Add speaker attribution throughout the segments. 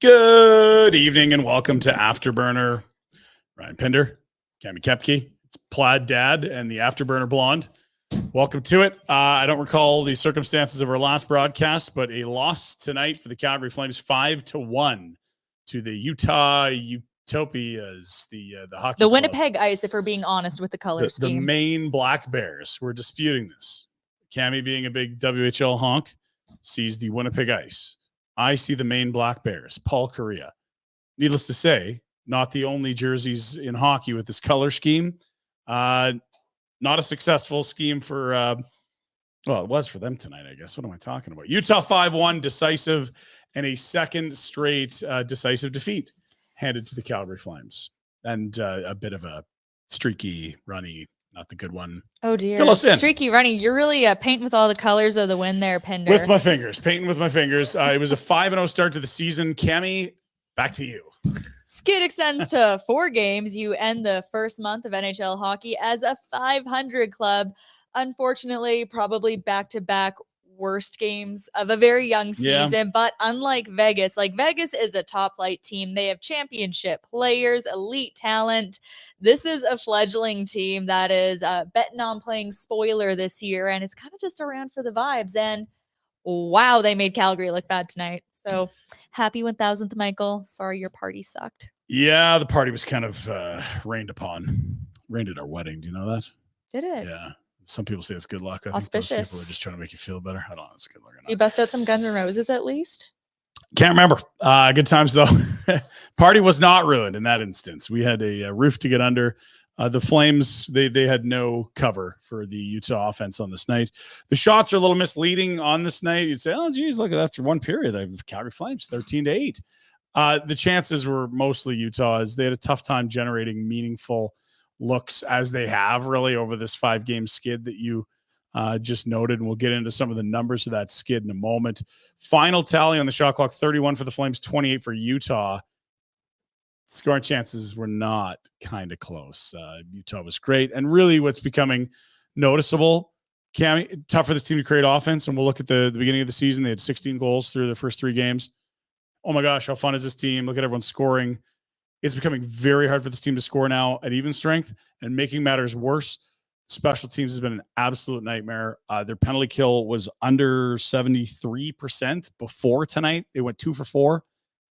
Speaker 1: Good evening and welcome to Afterburner. Ryan Pinder, Cami Kepke, it's Plaid Dad and the Afterburner Blonde. Welcome to it. I don't recall the circumstances of our last broadcast, but a loss tonight for the Calgary Flames 5-1 to the Utah Utopias, the hockey
Speaker 2: The
Speaker 1: club.
Speaker 2: Winnipeg Ice, if we're being honest with the color scheme.
Speaker 1: The Maine Black Bears. We're disputing this. Cami, being a big WHL honk, sees the Winnipeg Ice. I see the Maine Black Bears, Paul Kariya. Needless to say, not the only jerseys in hockey with this color scheme. Not a successful scheme for, well, it was for them tonight, I guess. What am I talking about? Utah 5-1, decisive, and a second straight decisive defeat handed to the Calgary Flames. And a bit of a streaky, runny, not the good one.
Speaker 2: Oh, dear.
Speaker 1: Fill us in.
Speaker 2: Streaky running. You're really painting with all the colors of the win there, Pinder.
Speaker 1: With my fingers. Painting with my fingers. It was a 5-0 start to the season. Cami, back to you.
Speaker 2: Skid extends to 4 games. You end the first month of NHL hockey as a 500 club. Unfortunately, probably back-to-back worst games of a very young season. Yeah. But unlike Vegas, Vegas is a top-flight team. They have championship players, elite talent. This is a fledgling team that is betting on playing spoiler this year, and it's kind of just around for the vibes. And wow, they made Calgary look bad tonight. So happy 1000th, Michael. Sorry your party sucked.
Speaker 1: Yeah, the party was kind of rained at our wedding. Do you know that?
Speaker 2: Did it?
Speaker 1: Yeah. Some people say it's good luck. I
Speaker 2: Auspicious.
Speaker 1: think those people are just trying to make you feel better. I don't know if it's good luck or not.
Speaker 2: You bust out some Guns N' Roses at least?
Speaker 1: Can't remember. Good times, though. Party was not ruined in that instance. We had a roof to get under. The Flames, they had no cover for the Utah offense on this night. The shots are a little misleading on this night. You'd say, oh, geez, look, after one period, the Calgary Flames 13-8. The chances were mostly Utah's. They had a tough time generating meaningful looks as they have really over this 5-game skid that you just noted. And we'll get into some of the numbers of that skid in a moment. Final tally on the shot clock, 31 for the Flames, 28 for Utah. Scoring chances were not kind of close. Utah was great. And really what's becoming noticeable, Cami, tough for this team to create offense. And we'll look at the beginning of the season. They had 16 goals through the first 3 games. Oh my gosh, how fun is this team? Look at everyone scoring. It's becoming very hard for this team to score now at even strength, and making matters worse. Special teams has been an absolute nightmare. Their penalty kill was under 73% before tonight. They went 2 for 4.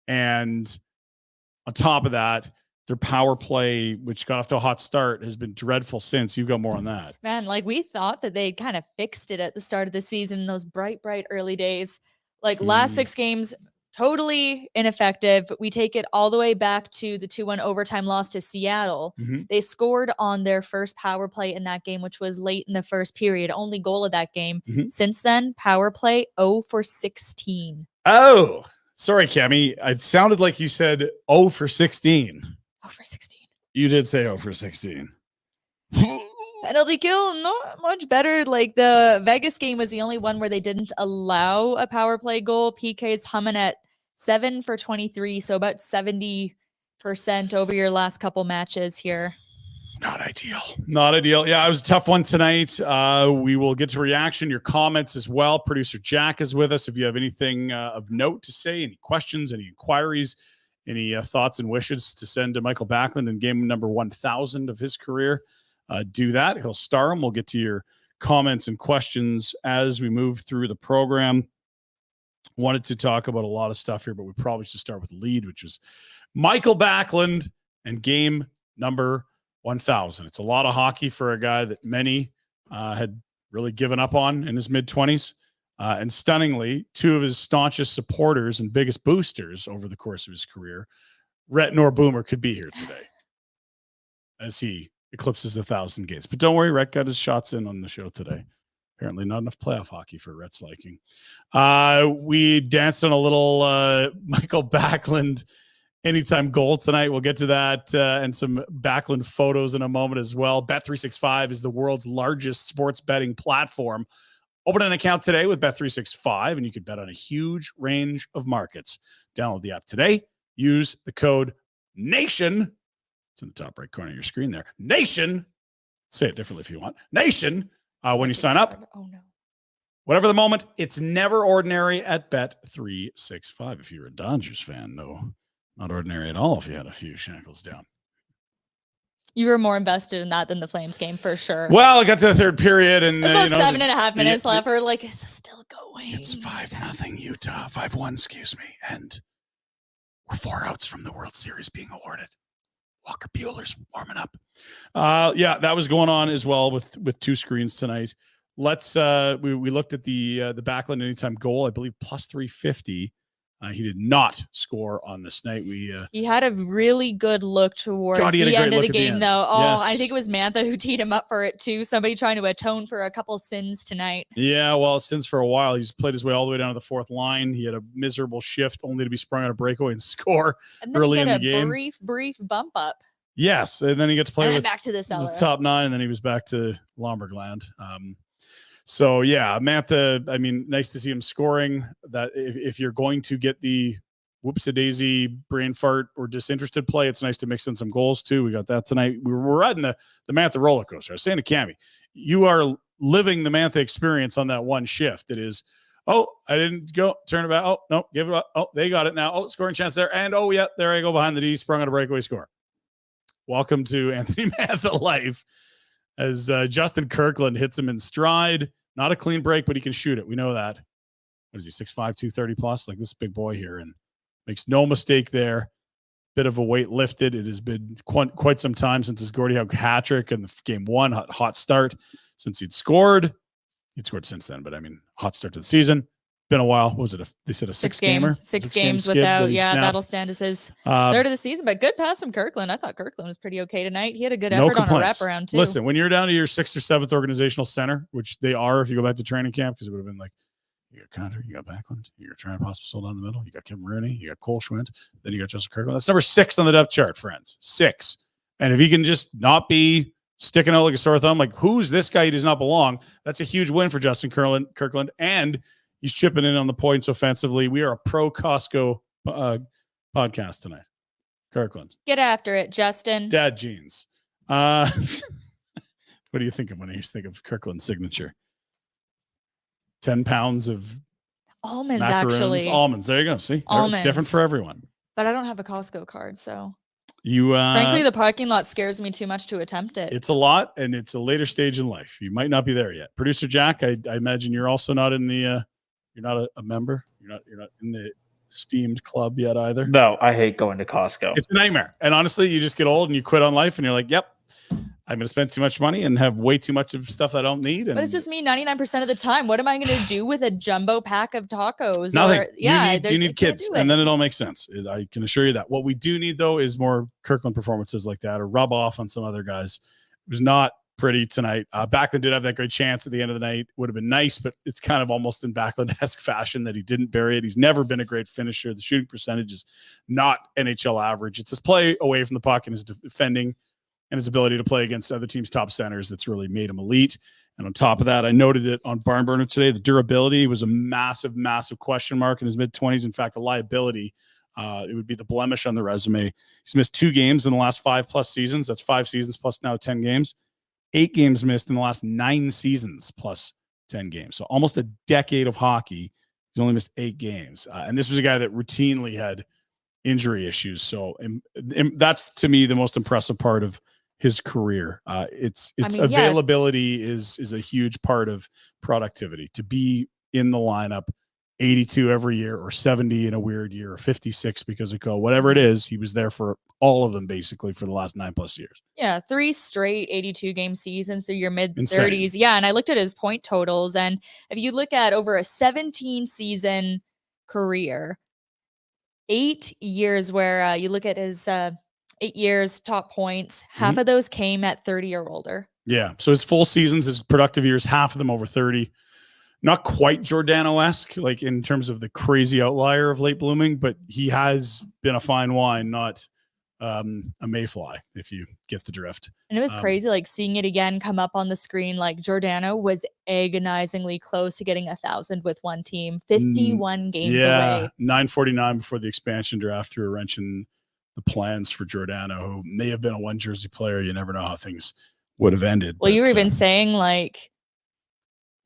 Speaker 1: And on top of that, their power play, which got off to a hot start, has been dreadful since. You've got more on that.
Speaker 2: Man, we thought that they kind of fixed it at the start of the season in those bright early days. Last 6 games, totally ineffective. We take it all the way back to the 2-1 overtime loss to Seattle. Mm-hmm. They scored on their first power play in that game, which was late in the first period. Only goal of that game. Mm-hmm. Since then, power play 0 for 16.
Speaker 1: Oh, sorry, Cami. It sounded like you said 0 for 16.
Speaker 2: 0 for 16.
Speaker 1: You did say 0 for 16.
Speaker 2: Penalty kill, not much better. The Vegas game was the only one where they didn't allow a power play goal. PK's humming at 7 for 23, so about 70% over your last couple matches here.
Speaker 1: Not ideal. Yeah, it was a tough one tonight. We will get to reaction, your comments as well. Producer Jack is with us. If you have anything of note to say, any questions, any inquiries, any thoughts and wishes to send to Michael Backlund in game number 1000 of his career, do that. He'll star him. We'll get to your comments and questions as we move through the program. Wanted to talk about a lot of stuff here, but we probably should start with the lead, which was Michael Backlund and game number 1000. It's a lot of hockey for a guy that many had really given up on in his mid-20s. And stunningly, 2 of his staunchest supporters and biggest boosters over the course of his career, Rhett nor Boomer, could be here today as he eclipses 1,000 games. But don't worry, Rhett got his shots in on the show today. Apparently not enough playoff hockey for Rhett's liking. We danced on a little Michael Backlund anytime goal tonight. We'll get to that and some Backlund photos in a moment as well. Bet365 is the world's largest sports betting platform. Open an account today with Bet365, and you can bet on a huge range of markets. Download the app today. Use the code NATION. It's in the top right corner of your screen there. NATION. Say it differently if you want. NATION. When you sign up.
Speaker 2: Oh, no.
Speaker 1: whatever the moment, it's never ordinary at Bet365. If you're a Dodgers fan, no, not ordinary at all if you had a few shackles down.
Speaker 2: You were more invested in that than the Flames game for sure.
Speaker 1: Well, it got to the third period, and
Speaker 2: about 7.5 minutes left. We're like, is this still going?
Speaker 1: It's 5-0 Utah, 5-1, excuse me, and we're 4 outs from the World Series being awarded. Walker Buehler's warming up. Yeah, that was going on as well with two screens tonight. Let's we looked at the Backlund anytime goal, I believe plus 350. He did not score on this night.
Speaker 2: He had a really good look towards the end of the game, though. Oh, yes. I think it was Mantha who teed him up for it too. Somebody trying to atone for a couple sins tonight.
Speaker 1: Yeah, well, sins for a while. He's played his way all the way down to the fourth line. He had a miserable shift, only to be sprung on a breakaway and score early in the game.
Speaker 2: Brief bump up.
Speaker 1: Yes, and then he got to play with
Speaker 2: back to the
Speaker 1: top 9, and then he was back to Lombergland. So yeah, Mantha, I mean, nice to see him scoring. That if you're going to get the whoops-a-daisy, brain fart, or disinterested play, it's nice to mix in some goals too. We got that tonight. We're riding the Mantha roller coaster. I was saying to Cami, you are living the Mantha experience on that one shift. It is, oh, I didn't go, turn it back. Oh, no, give it up. Oh, they got it now. Oh, scoring chance there. And oh, yeah, there I go behind the D, sprung on a breakaway score. Welcome to Anthony Mantha life. As Justin Kirkland hits him in stride. Not a clean break, but he can shoot it. We know that. What is he, 6'5", 230 plus? Like this big boy here, and makes no mistake there. Bit of a weight lifted. It has been quite some time since his Gordie Howe hat trick in the game 1, hot start since he'd scored. He'd scored since then, but I mean, hot start to the season. Been a while. What was it? They said a six-gamer?
Speaker 2: Six games without, that'll stand as his third of the season. But good pass from Kirkland. I thought Kirkland was pretty okay tonight. He had a good effort on a wraparound, too.
Speaker 1: Listen, when you're down to your 6th or 7th organizational center, which they are if you go back to training camp, because it would have been like, you got Connor, you got Backlund, you got Trent Hospital down the middle, you got Kevin Rooney, you got Cole Schwint, then you got Justin Kirkland. That's number 6 on the depth chart, friends. 6. And if he can just not be sticking out like a sore thumb, like, who's this guy? He does not belong. That's a huge win for Justin Kirkland. And he's chipping in on the points offensively. We are a pro Costco podcast tonight. Kirkland.
Speaker 2: Get after it, Justin.
Speaker 1: Dad jeans. What do you think of when you think of Kirkland's signature? 10 pounds of
Speaker 2: almonds,
Speaker 1: macaroons.
Speaker 2: actually.
Speaker 1: Almonds. There you go. See?
Speaker 2: Almonds.
Speaker 1: It's different for everyone.
Speaker 2: But I don't have a Costco card, so.
Speaker 1: Frankly,
Speaker 2: the parking lot scares me too much to attempt it.
Speaker 1: It's a lot, and it's a later stage in life. You might not be there yet. Producer Jack, I imagine you're also not in the you're not a member. You're not in the esteemed club yet either.
Speaker 3: No, I hate going to Costco.
Speaker 1: It's a nightmare. And honestly, you just get old and you quit on life, and you're like, yep, I'm going to spend too much money and have way too much of stuff I don't need. And
Speaker 2: but it's just me 99% of the time. What am I going to do with a jumbo pack of tacos?
Speaker 1: Nothing. You need kids, and then it all makes sense. I can assure you that. What we do need, though, is more Kirkland performances like that, or rub off on some other guys. It was not pretty tonight. Backlund did have that great chance at the end of the night. Would have been nice, but it's kind of almost in Backlund-esque fashion that he didn't bury it. He's never been a great finisher. The shooting percentage is not NHL average. It's his play away from the puck and his defending and his ability to play against other teams' top centers that's really made him elite. And on top of that, I noted it on Barn Burner today. The durability was a massive, massive question mark in his mid-20s. In fact, a liability. It would be the blemish on the resume. He's missed 2 games in the last 5+ seasons. That's 5 seasons plus now 10 games. 8 games missed in the last 9 seasons plus 10 games. So almost a decade of hockey. He's only missed 8 games. And this was a guy that routinely had injury issues. So that's, to me, the most impressive part of his career. Availability is a huge part of productivity. To be in the lineup 82 every year, or 70 in a weird year, or 56 because of whatever it is, he was there for all of them basically for the last 9+ years.
Speaker 2: Yeah, 3 straight 82 game seasons through your mid-30s. Yeah, and I looked at his point totals, and if you look at over a 17 season career, 8 years where you look at his 8 years top points, half of those came at 30 or older.
Speaker 1: Yeah, so his full seasons, his productive years, half of them over 30. Not quite Giordano-esque, like in terms of the crazy outlier of late blooming, but he has been a fine wine, not a mayfly, if you get the drift.
Speaker 2: And it was crazy, like seeing it again come up on the screen. Like Giordano was agonizingly close to getting 1,000 with one team, 51 games away.
Speaker 1: 949 before the expansion draft threw a wrench in the plans for Giordano, who may have been a one jersey player. You never know how things would have ended.
Speaker 2: Well, you were even saying like,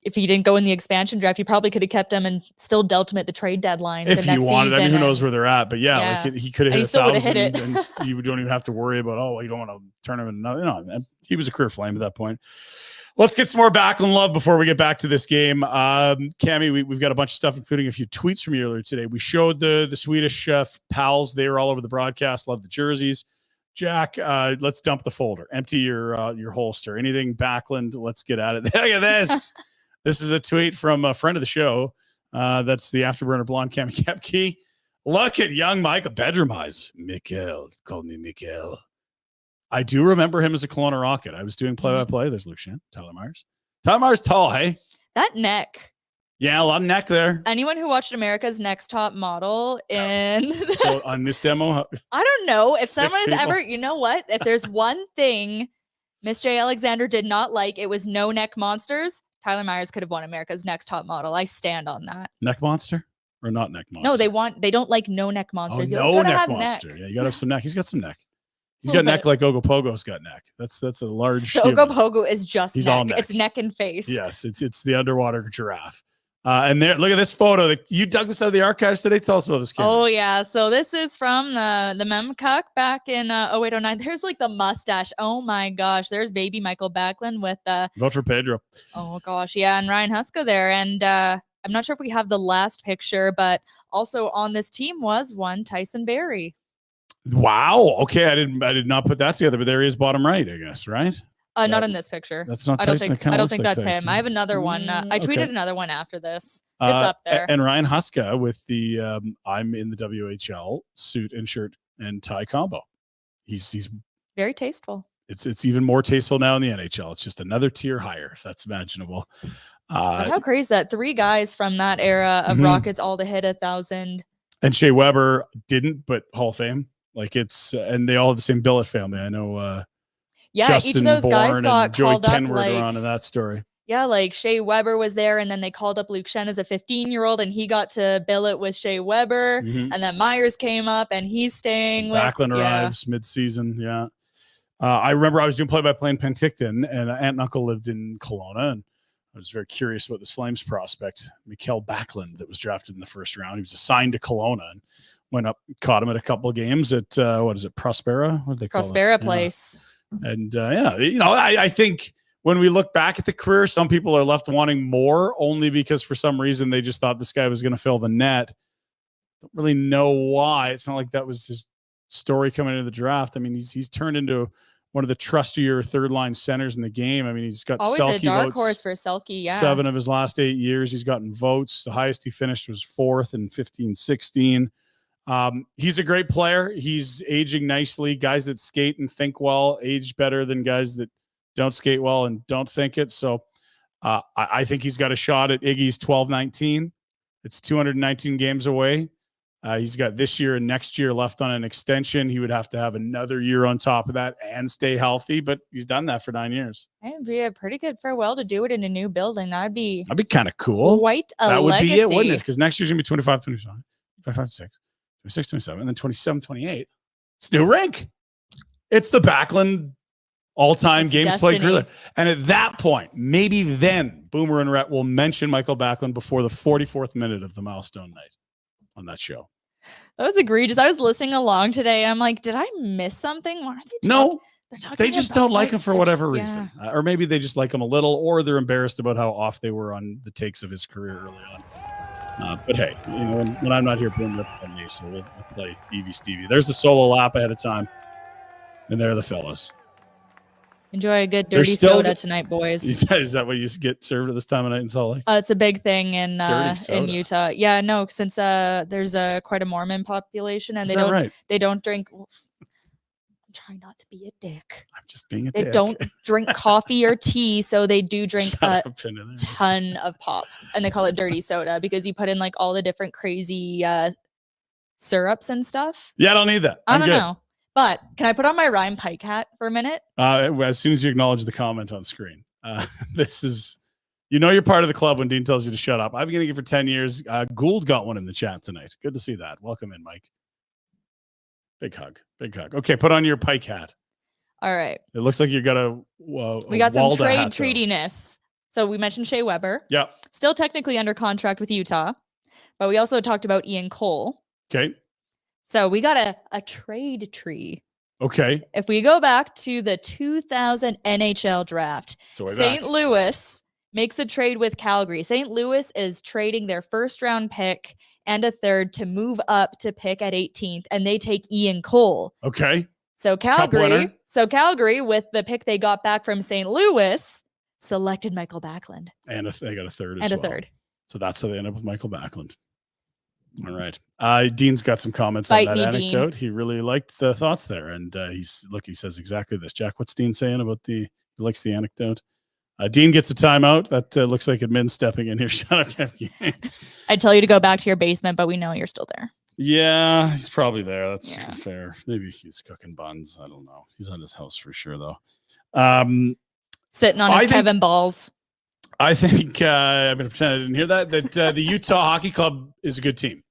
Speaker 2: if he didn't go in the expansion draft, you probably could have kept him and still dealt him at the trade deadline.
Speaker 1: If
Speaker 2: the next
Speaker 1: you wanted, I mean, who
Speaker 2: season
Speaker 1: knows where they're at? But yeah, like he could have
Speaker 2: And he
Speaker 1: hit
Speaker 2: still would've
Speaker 1: 1,000,
Speaker 2: hit it.
Speaker 1: and you don't even have to worry about you don't want to turn him in. He was a career Flame at that point. Let's get some more Backlund love before we get back to this game. Cami, we've got a bunch of stuff, including a few tweets from you earlier today. We showed the Swedish pals. They were all over the broadcast. Love the jerseys. Jack, let's dump the folder. Empty your holster. Anything Backlund, let's get at it. Look at this. This is a tweet from a friend of the show. That's the Afterburner blonde Cami Kepke. Look at young Michael. Bedroom eyes. Mikhail. Called me Mikhail. I do remember him as a Kelowna Rocket. I was doing play-by-play. There's Luke Shan, Tyler Myers. Tyler Myers tall, hey?
Speaker 2: That neck.
Speaker 1: Yeah, a lot of neck there.
Speaker 2: Anyone who watched America's Next Top Model in
Speaker 1: So on this demo,
Speaker 2: I don't know if someone has
Speaker 1: people.
Speaker 2: ever, you know what? If there's one thing Miss J. Alexander did not like, it was no neck monsters. Tyler Myers could have won America's Next Top Model. I stand on that.
Speaker 1: Neck monster or not neck monster?
Speaker 2: No, they don't like no neck monsters.
Speaker 1: Oh, no neck monster. Neck. Yeah, you gotta have some neck. He's got some neck. He's got neck like Ogopogo's got neck. That's a large.
Speaker 2: So Ogopogo is just
Speaker 1: he's
Speaker 2: neck.
Speaker 1: All neck.
Speaker 2: It's neck and face.
Speaker 1: Yes, it's the underwater giraffe. And there, look at this photo. You dug this out of the archives today. Tell us about this camera.
Speaker 2: Oh yeah, so this is from the Memcuck back in 0809. There's like the mustache. Oh my gosh, there's baby Michael Backlund with
Speaker 1: vote for Pedro.
Speaker 2: Oh gosh, yeah, and Ryan Huska there, and I'm not sure if we have the last picture, but also on this team was one Tyson Berry.
Speaker 1: Wow. Okay, I did not put that together, but there he is, bottom right, I guess, right?
Speaker 2: Not in this picture.
Speaker 1: That's not
Speaker 2: Tyson.
Speaker 1: I
Speaker 2: don't think that's Tyson. Him. I have another one. I tweeted another one after this. It's up there.
Speaker 1: And Ryan Huska with the I'm in the WHL suit and shirt and tie combo. He's
Speaker 2: very tasteful.
Speaker 1: It's even more tasteful now in the NHL. It's just another tier higher, if that's imaginable.
Speaker 2: But how crazy that 3 guys from that era of Rockets all to hit 1,000.
Speaker 1: And Shea Weber didn't, but Hall of Fame. Like and they all have the same billet family. I know.
Speaker 2: Yeah,
Speaker 1: Justin
Speaker 2: each of those guys
Speaker 1: Bourne
Speaker 2: got
Speaker 1: and Joey
Speaker 2: called up.
Speaker 1: Kenward are on in that story.
Speaker 2: Yeah, like Shea Weber was there, and then they called up Luke Shen as a 15-year-old, and he got to billet with Shea Weber. And then Myers came up, and he's staying with
Speaker 1: Backlund arrives mid-season. Yeah, I remember I was doing play-by-play in Penticton, and aunt and uncle lived in Kelowna, and I was very curious about this Flames prospect, Mikhail Backlund, that was drafted in the first round. He was assigned to Kelowna and went up, caught him at a couple of games at Prospera? What do they call it?
Speaker 2: Prospera Place.
Speaker 1: And I think when we look back at the career, some people are left wanting more only because for some reason they just thought this guy was going to fill the net. Don't really know why. It's not like that was his story coming into the draft. I mean, he's turned into one of the trustier third line centers in the game. I mean, he's got
Speaker 2: always
Speaker 1: Selke
Speaker 2: a dark
Speaker 1: votes,
Speaker 2: horse for Selke. Yeah,
Speaker 1: 7 of his last 8 years. He's gotten votes. The highest he finished was 4th in 15-16. He's a great player. He's aging nicely. Guys that skate and think well age better than guys that don't skate well and don't think it. So I think he's got a shot at Iggy's 12-19. It's 219 games away. He's got this year and next year left on an extension. He would have to have another year on top of that and stay healthy, but he's done that for 9 years.
Speaker 2: It'd be a pretty good farewell to do it in a new building. That'd be
Speaker 1: kind of cool.
Speaker 2: Quite a
Speaker 1: that would
Speaker 2: legacy.
Speaker 1: be it, wouldn't it? Because next year's going to be 25, 25, 26. 26, 27, and then 27, 28. It's new rink. It's the Backlund all-time games played career. And at that point, maybe then Boomer and Rhett will mention Michael Backlund before the 44th minute of the milestone night on that show.
Speaker 2: That was egregious. I was listening along today. I'm like, did I miss something? Why aren't they
Speaker 1: No,
Speaker 2: talking
Speaker 1: they just don't like him for whatever reason. Or maybe they just like him a little, or they're embarrassed about how off they were on the takes of his career early on. But hey, when I'm not here, Boom rips on me, so we'll play Evie Stevie. There's the solo lap ahead of time, and there are the fellas.
Speaker 2: Enjoy a good dirty soda tonight, boys.
Speaker 1: Is that what you get served at this time of night in Salt Lake?
Speaker 2: It's a big thing in Utah. Yeah, no, since there's quite a Mormon population, and they don't drink. I'm trying not to be a dick.
Speaker 1: I'm just being a dick.
Speaker 2: They don't drink coffee or tea, so they do drink a ton of pop, and they call it dirty soda because you put in like all the different crazy syrups and stuff.
Speaker 1: Yeah, I don't need that.
Speaker 2: I don't know. But can I put on my Ryan Pike hat for a minute?
Speaker 1: As soon as you acknowledge the comment on screen. This is, you're part of the club when Dean tells you to shut up. I've been getting it for 10 yeyears. Gould got one in the chat tonight. Good to see that. Welcome in, Mike. Big hug. Big hug. Okay, put on your Pike hat.
Speaker 2: All right.
Speaker 1: It looks like you got
Speaker 2: we got some trade treatiness. So we mentioned Shea Weber.
Speaker 1: Yeah.
Speaker 2: Still technically under contract with Utah. But we also talked about Ian Cole.
Speaker 1: Okay.
Speaker 2: So we got a trade tree.
Speaker 1: Okay.
Speaker 2: If we go back to the 2000 NHL draft, St. Louis makes a trade with Calgary. St. Louis is trading their first round pick and a third to move up to pick at 18th, and they take Ian Cole.
Speaker 1: Okay.
Speaker 2: So Calgary, with the pick they got back from St. Louis, selected Michael Backlund.
Speaker 1: And they got a third
Speaker 2: as
Speaker 1: well.
Speaker 2: And a third.
Speaker 1: So that's how they end up with Michael Backlund. All right. Dean's got some comments on that anecdote. Dean. He really liked the thoughts there. And he says exactly this. Jack, what's Dean saying about he likes the anecdote? Dean gets a timeout. That looks like admin stepping in here. Shut up.
Speaker 2: I'd tell you to go back to your basement, but we know you're still there.
Speaker 1: Yeah, he's probably there. That's fair. Maybe he's cooking buns. I don't know. He's at his house for sure, though.
Speaker 2: Sitting on his Kevin balls.
Speaker 1: I think I'm going to pretend I didn't hear that the Utah Hockey Club is a good team.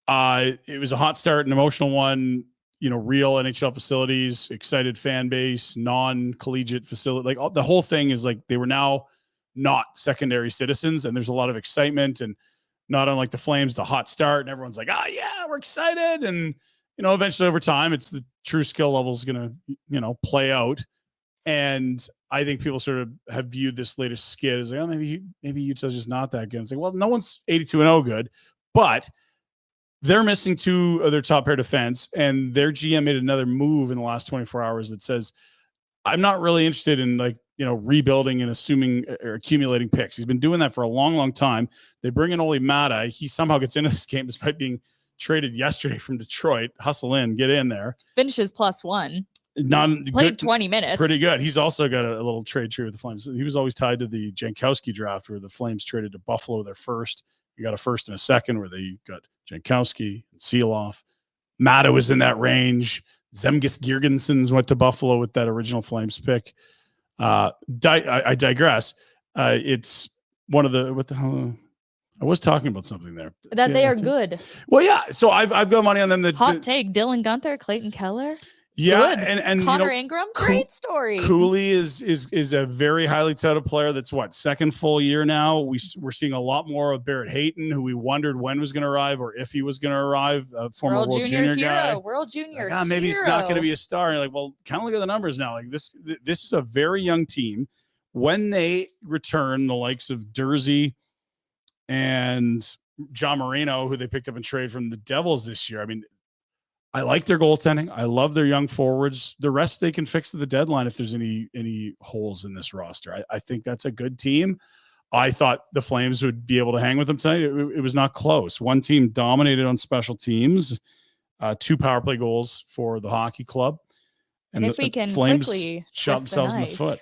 Speaker 1: It was a hot start, an emotional one, real NHL facilities, excited fan base, non-collegiate facility. Like the whole thing is like they were now not secondary citizens, and there's a lot of excitement, and not unlike the Flames, the hot start, and everyone's like, yeah, we're excited. And, eventually over time, it's the true skill level is going to, play out. And I think people sort of have viewed this latest skid as like, maybe Utah's just not that good. It's like, well, no one's 82-0 good, but they're missing two of their top pair defense, and their GM made another move in the last 24 hours that says, I'm not really interested in rebuilding and assuming or accumulating picks. He's been doing that for a long, long time. They bring in Oli Mata. He somehow gets into this game despite being traded yesterday from Detroit. Hustle in, get in there.
Speaker 2: Finishes +1. Played 20 minutes.
Speaker 1: Pretty good. He's also got a little trade tree with the Flames. He was always tied to the Jankowski draft where the Flames traded to Buffalo their first. You got a first and a second where they got Jankowski and Seeloff. Mata was in that range. Zemgus Girgensons went to Buffalo with that original Flames pick. I digress. It's one of the, what the hell? I was talking about something there.
Speaker 2: That they are good.
Speaker 1: Well, yeah. So I've got money on them.
Speaker 2: Hot take, Dylan Gunther, Clayton Keller.
Speaker 1: Yeah,
Speaker 2: good.
Speaker 1: and
Speaker 2: Connor Ingram, great story.
Speaker 1: Cooley is a very highly touted player. That's second full year now. We're seeing a lot more of Barrett Hayton, who we wondered when was going to arrive or if he was going to arrive. Former World Junior guy,
Speaker 2: World Junior.
Speaker 1: Maybe he's not going to be a star. And you're like, well, kind of look at the numbers now. Like this is a very young team. When they return, the likes of Dursey and John Moreno, who they picked up in trade from the Devils this year. I mean, I like their goaltending. I love their young forwards. The rest they can fix at the deadline if there's any holes in this roster. I think that's a good team. I thought the Flames would be able to hang with them tonight. It was not close. One team dominated on special teams, 2 power play goals for the hockey club.
Speaker 2: And if we can
Speaker 1: Flames
Speaker 2: quickly
Speaker 1: shot themselves in the foot.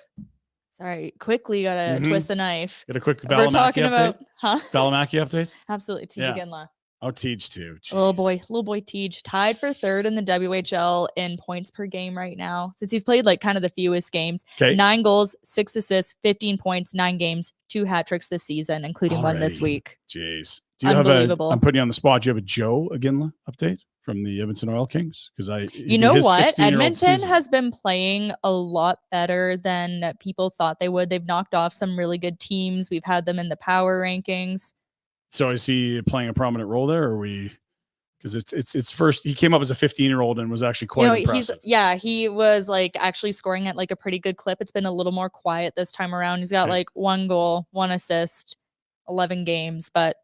Speaker 2: Sorry, quickly gotta twist the knife.
Speaker 1: Get a quick
Speaker 2: Valimaki We're talking
Speaker 1: update.
Speaker 2: About,
Speaker 1: Valimaki update?
Speaker 2: Absolutely. TJ Ginla.
Speaker 1: Oh, Tej too. Jeez.
Speaker 2: Little boy Tej, tied for 3rd in the WHL in points per game right now. Since he's played kind of the fewest games.
Speaker 1: Okay.
Speaker 2: 9 goals, 6 assists, 15 points, 9 games, 2 hat tricks this season, including one this week.
Speaker 1: Jeez. Do you
Speaker 2: Unbelievable.
Speaker 1: I'm putting you on the spot. Do you have a Joe Ginla update from the Edmonton Oil Kings? Because
Speaker 2: you know what? Edmonton has been playing a lot better than people thought they would. They've knocked off some really good teams. We've had them in the power rankings.
Speaker 1: So is he playing a prominent role there, or because it's first he came up as a 15-year-old and was actually quite impressive.
Speaker 2: He was actually scoring at a pretty good clip. It's been a little more quiet this time around. He's got 1 goal, 1 assist, 11 games, but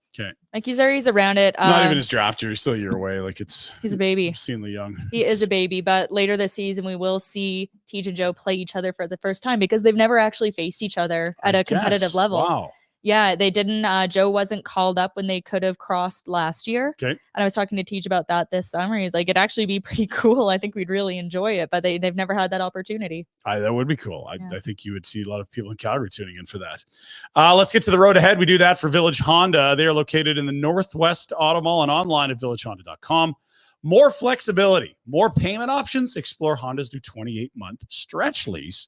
Speaker 2: he's around it.
Speaker 1: Not even his draft year. He's still a year away. He's
Speaker 2: a baby.
Speaker 1: Obscenely young.
Speaker 2: He is a baby, but later this season we will see Tej and Joe play each other for the first time because they've never actually faced each other at a competitive level.
Speaker 1: Wow.
Speaker 2: Yeah, they didn't. Joe wasn't called up when they could have crossed last year.
Speaker 1: Okay.
Speaker 2: And I was talking to Tej about that this summer. He's like, it'd actually be pretty cool. I think we'd really enjoy it, but they've never had that opportunity.
Speaker 1: That would be cool. I think you would see a lot of people in Calgary tuning in for that. Let's get to the road ahead. We do that for Village Honda. They are located in the Northwest Auto Mall and online at villagehonda.com. More flexibility, more payment options. Explore Honda's new 28-month stretch lease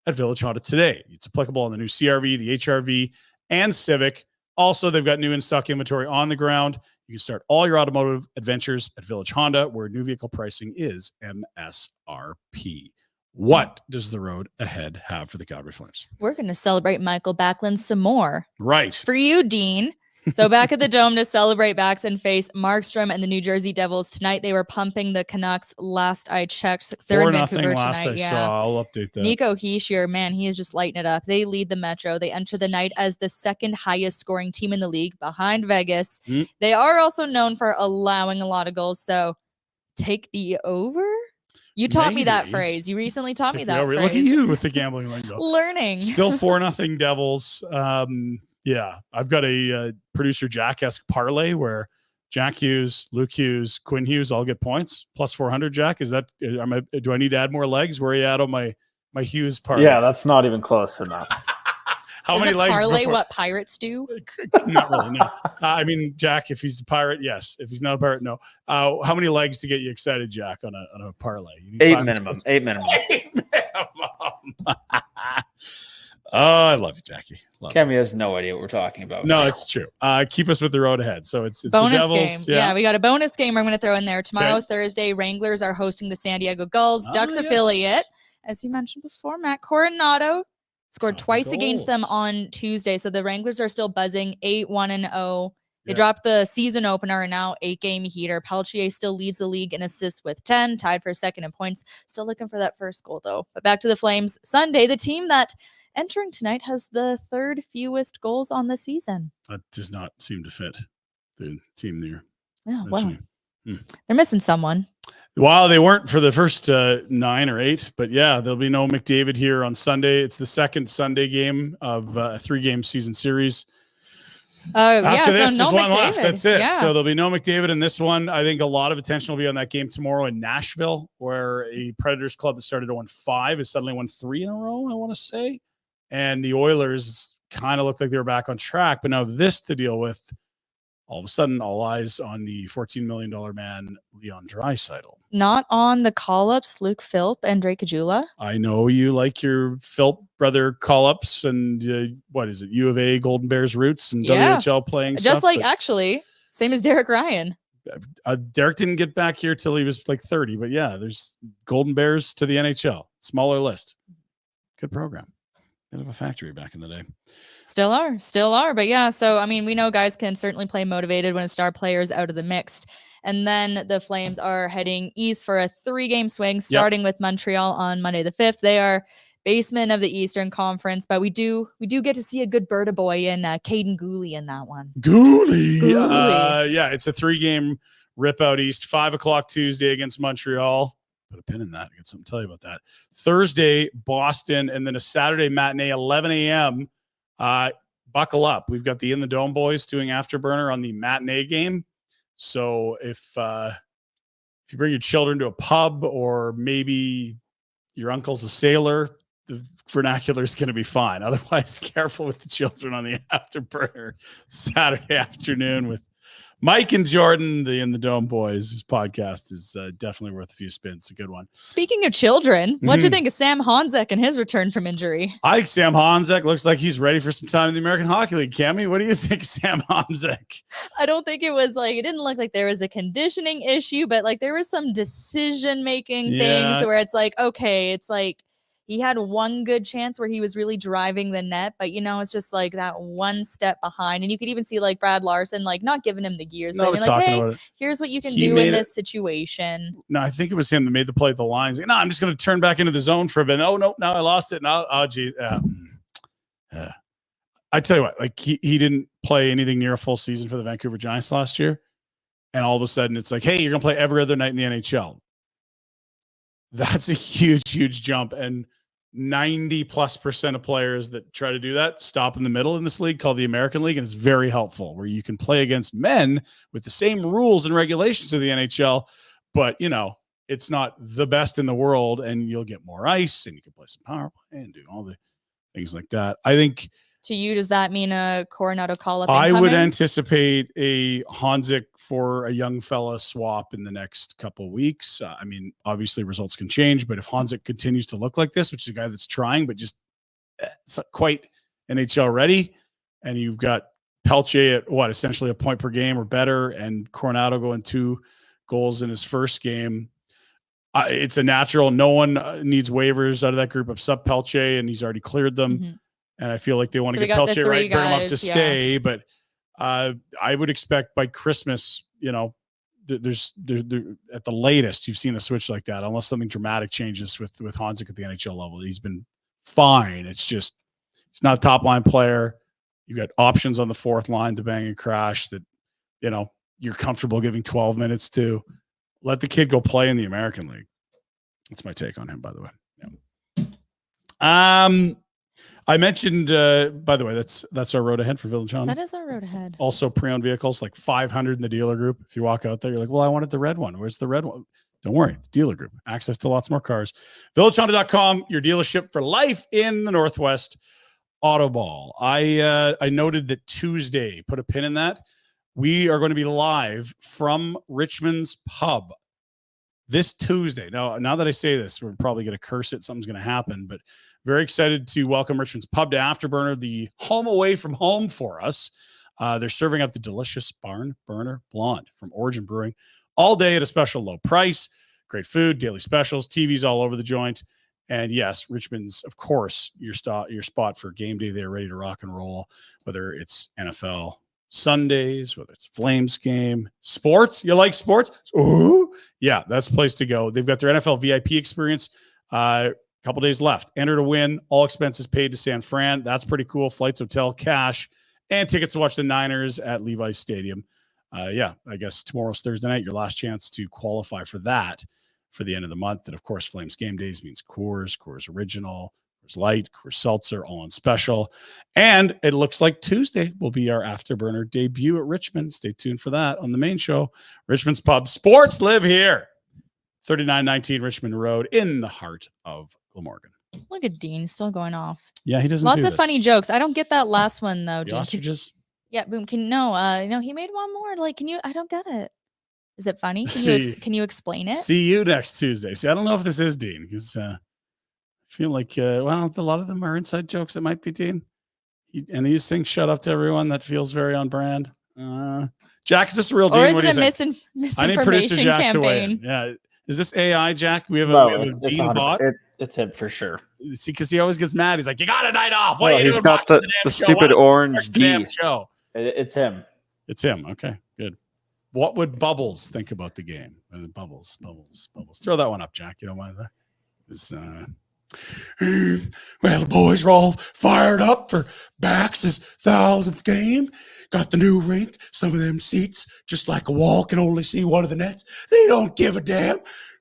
Speaker 1: at Village Honda today. It's applicable on the new CRV, the HRV, and Civic. Also, they've got new in-stock inventory on the ground. You can start all your automotive adventures at Village Honda, where new vehicle pricing is MSRP. What does the road ahead have for the Calgary Flames?
Speaker 2: We're going to celebrate Michael Backlund some more.
Speaker 1: Right.
Speaker 2: For you, Dean. So back at the Dome to celebrate backs and face Markstrom and the New Jersey Devils tonight. They were pumping the Canucks last I checked. They're in Vancouver
Speaker 1: last
Speaker 2: tonight.
Speaker 1: I saw. I'll update that.
Speaker 2: Nico Hischier, man, he is just lighting it up. They lead the Metro. They enter the night as the second highest scoring team in the league behind Vegas. They are also known for allowing a lot of goals. So take the over. You taught me that phrase. You recently taught me that phrase.
Speaker 1: Look at you with the gambling lingo.
Speaker 2: Learning.
Speaker 1: Still 4-0 Devils. Yeah, I've got a producer Jack-esque parlay where Jack Hughes, Luke Hughes, Quinn Hughes all get points plus 400. Jack, is that? Do I need to add more legs? Where are you at on my Hughes parlay?
Speaker 3: Yeah, that's not even close enough.
Speaker 1: How many legs?
Speaker 2: Parlay what pirates do?
Speaker 1: Not really. No. I mean, Jack, if he's a pirate, yes. If he's not a pirate, no. How many legs to get you excited, Jack, on a parlay?
Speaker 3: Eight minimum. 8 minimum.
Speaker 1: 8 minimum. Oh, I love you, Jackie.
Speaker 3: Cami has no idea what we're talking about.
Speaker 1: No, it's true. Keep us with the road ahead. So it's
Speaker 2: bonus
Speaker 1: the Devils.
Speaker 2: game. Yeah, we got a bonus game we're going to throw in there. Tomorrow, Thursday, Wranglers are hosting the San Diego Gulls. Ducks affiliate, as you mentioned before, Matt Coronado scored twice against them on Tuesday. So the Wranglers are still buzzing 8-1-0. They dropped the season opener and now 8-game heater. Peltier still leads the league in assists with 10, tied for second in points. Still looking for that first goal, though. But back to the Flames. Sunday, the team that entering tonight has the third fewest goals on the season.
Speaker 1: That does not seem to fit the team there.
Speaker 2: Yeah, well, they're missing someone.
Speaker 1: Well, they weren't for the first 9 or 8, but yeah, there'll be no McDavid here on Sunday. It's the second Sunday game of a 3-game season series. After this, there's one left. That's it.
Speaker 2: Yeah.
Speaker 1: So there'll be no McDavid in this one. I think a lot of attention will be on that game tomorrow in Nashville, where a Predators club that started 0-5 has suddenly won 3 in a row, I want to say. And the Oilers kind of looked like they were back on track. But now this to deal with, all of a sudden, all eyes on the $14 million man, Leon Draisaitl.
Speaker 2: Not on the call-ups, Luke Philp and Drake Caggiula.
Speaker 1: I know you like your Philp brother call-ups and what is it, U of A Golden Bears roots and WHL playing
Speaker 2: just
Speaker 1: stuff.
Speaker 2: Actually, same as Derek Ryan.
Speaker 1: Derek didn't get back here till he was like 30, but yeah, there's Golden Bears to the NHL. Smaller list. Good program. Bit of a factory back in the day.
Speaker 2: Still are. But yeah, so I mean, we know guys can certainly play motivated when a star player is out of the mix. And then the Flames are heading east for a 3-game swing, starting with Montreal on Monday the 5th. They are basement of the Eastern Conference, but we do get to see a good Berta boy in Caden Gooley in that one.
Speaker 1: Gooley. Yeah, it's a 3-game rip out east. 5:00 Tuesday against Montreal. Put a pin in that. I got something to tell you about that. Thursday, Boston, and then a Saturday matinee, 11 a.m. Buckle up. We've got the In the Dome boys doing Afterburner on the matinee game. So if you bring your children to a pub or maybe your uncle's a sailor, the vernacular is going to be fine. Otherwise, careful with the children on the Afterburner Saturday afternoon with Mike and Jordan, the In the Dome boys, whose podcast is definitely worth a few spins. It's a good one.
Speaker 2: Speaking of children, what do you think of Sam Honzek and his return from injury?
Speaker 1: I think Sam Honzek looks like he's ready for some time in the American Hockey League. Cami, what do you think of Sam Honzek?
Speaker 2: I don't think it didn't look like there was a conditioning issue, but like there was some decision-making things where it's like, okay, it's like he had one good chance where he was really driving the net, but it's just like that one step behind. And you could even see like Brad Larson, like not giving him the gears, but like, hey, here's what you can do in this situation.
Speaker 1: No, I think it was him that made the play at the lines. No, I'm just going to turn back into the zone for a bit. Oh, no, I lost it. Now, geez. I tell you what, like he didn't play anything near a full season for the Vancouver Giants last year. And all of a sudden it's like, hey, you're going to play every other night in the NHL. That's a huge, huge jump. And 90+% of players that try to do that stop in the middle in this league called the American League. And it's very helpful where you can play against men with the same rules and regulations of the NHL, but it's not the best in the world and you'll get more ice and you can play some power play and do all the things like that. I think
Speaker 2: to you, does that mean a Coronado call-up?
Speaker 1: I would anticipate a Honzek for a young fella swap in the next couple of weeks. I mean, obviously results can change, but if Honzek continues to look like this, which is a guy that's trying, but just it's not quite NHL ready, and you've got Peltier at essentially a point per game or better, and Coronado going 2 goals in his first game, It's a natural. No one needs waivers out of that group except Pelche, and he's already cleared them.
Speaker 2: Mhm.
Speaker 1: And I feel like they want
Speaker 2: So
Speaker 1: to
Speaker 2: we
Speaker 1: get
Speaker 2: got the
Speaker 1: Pelche right,
Speaker 2: three
Speaker 1: bring him up to
Speaker 2: guys, yeah.
Speaker 1: stay. But I would expect by Christmas, there's at the latest you've seen a switch like that, unless something dramatic changes with Honzek at the NHL level. He's been fine. It's just he's not a top line player. You got options on the fourth line to bang and crash that you're comfortable giving 12 minutes to. Let the kid go play in the American League. That's my take on him, by the way. Yeah. I mentioned, by the way, that's our road ahead for Village Honda.
Speaker 2: That is our road ahead.
Speaker 1: Also, pre-owned vehicles, like 500 in the dealer group. If you walk out there, you're like, well, I wanted the red one. Where's the red one? Don't worry, the dealer group. Access to lots more cars. VillageHonda.com, your dealership for life in the Northwest. Autoball. I noted that Tuesday, put a pin in that. We are going to be live from Richmond's Pub this Tuesday. Now that I say this, we're probably going to curse it. Something's going to happen, but very excited to welcome Richmond's Pub to Afterburner, the home away from home for us. They're serving up the delicious Barn Burner Blonde from Origin Brewing all day at a special low price. Great food, daily specials, TVs all over the joint. And yes, Richmond's, of course, your spot for game day. They're ready to rock and roll, whether it's NFL Sundays, whether it's Flames game, sports. You like sports? Ooh, yeah, that's the place to go. They've got their NFL VIP experience. A couple days left. Enter to win. All expenses paid to San Fran. That's pretty cool. Flights, hotel, cash, and tickets to watch the Niners at Levi's Stadium. I guess tomorrow's Thursday night. Your last chance to qualify for that for the end of the month. And of course, Flames game days means Coors Original, Coors Light, Coors Seltzer, all on special. And it looks like Tuesday will be our Afterburner debut at Richmond. Stay tuned for that on the main show. Richmond's Pub. Sports live here. 3919 Richmond Road in the heart of Glamorgan.
Speaker 2: Look at Dean still going off.
Speaker 1: Yeah, he doesn't
Speaker 2: Lots
Speaker 1: do
Speaker 2: of
Speaker 1: this.
Speaker 2: funny jokes. I don't get that last one though.
Speaker 1: The
Speaker 2: Dean.
Speaker 1: ostriches?
Speaker 2: Yeah, boom. He made one more. Like, I don't get it. Is it funny? Can you explain it?
Speaker 1: See you next Tuesday. See, I don't know if this is Dean because I feel like, a lot of them are inside jokes. It might be Dean. And these things shut up to everyone. That feels very on brand. Jack, is this a real Dean?
Speaker 2: Or is
Speaker 1: what
Speaker 2: it
Speaker 1: do
Speaker 2: a
Speaker 1: you think?
Speaker 2: misinformation
Speaker 1: I need producer Jack
Speaker 2: campaign?
Speaker 1: to weigh in. Yeah. Is this AI, Jack? We have a Dean bot.
Speaker 3: It's him for sure.
Speaker 1: See, because he always gets mad. He's like, "You got a night off. What are you
Speaker 3: he's
Speaker 1: doing?
Speaker 3: got
Speaker 1: watching
Speaker 3: the
Speaker 1: show?
Speaker 3: stupid
Speaker 1: Why
Speaker 3: orange
Speaker 1: watch the damn
Speaker 3: D.
Speaker 1: show?"
Speaker 3: It's him.
Speaker 1: It's him. Okay, good. What would Bubbles think about the game? Bubbles. Throw that one up, Jack. You don't mind that? Well, the boys are all fired up for Bax's 1,000th game. Got the new rink. Some of them seats, just like a wall, can only see one of the nets. They don't give a damn.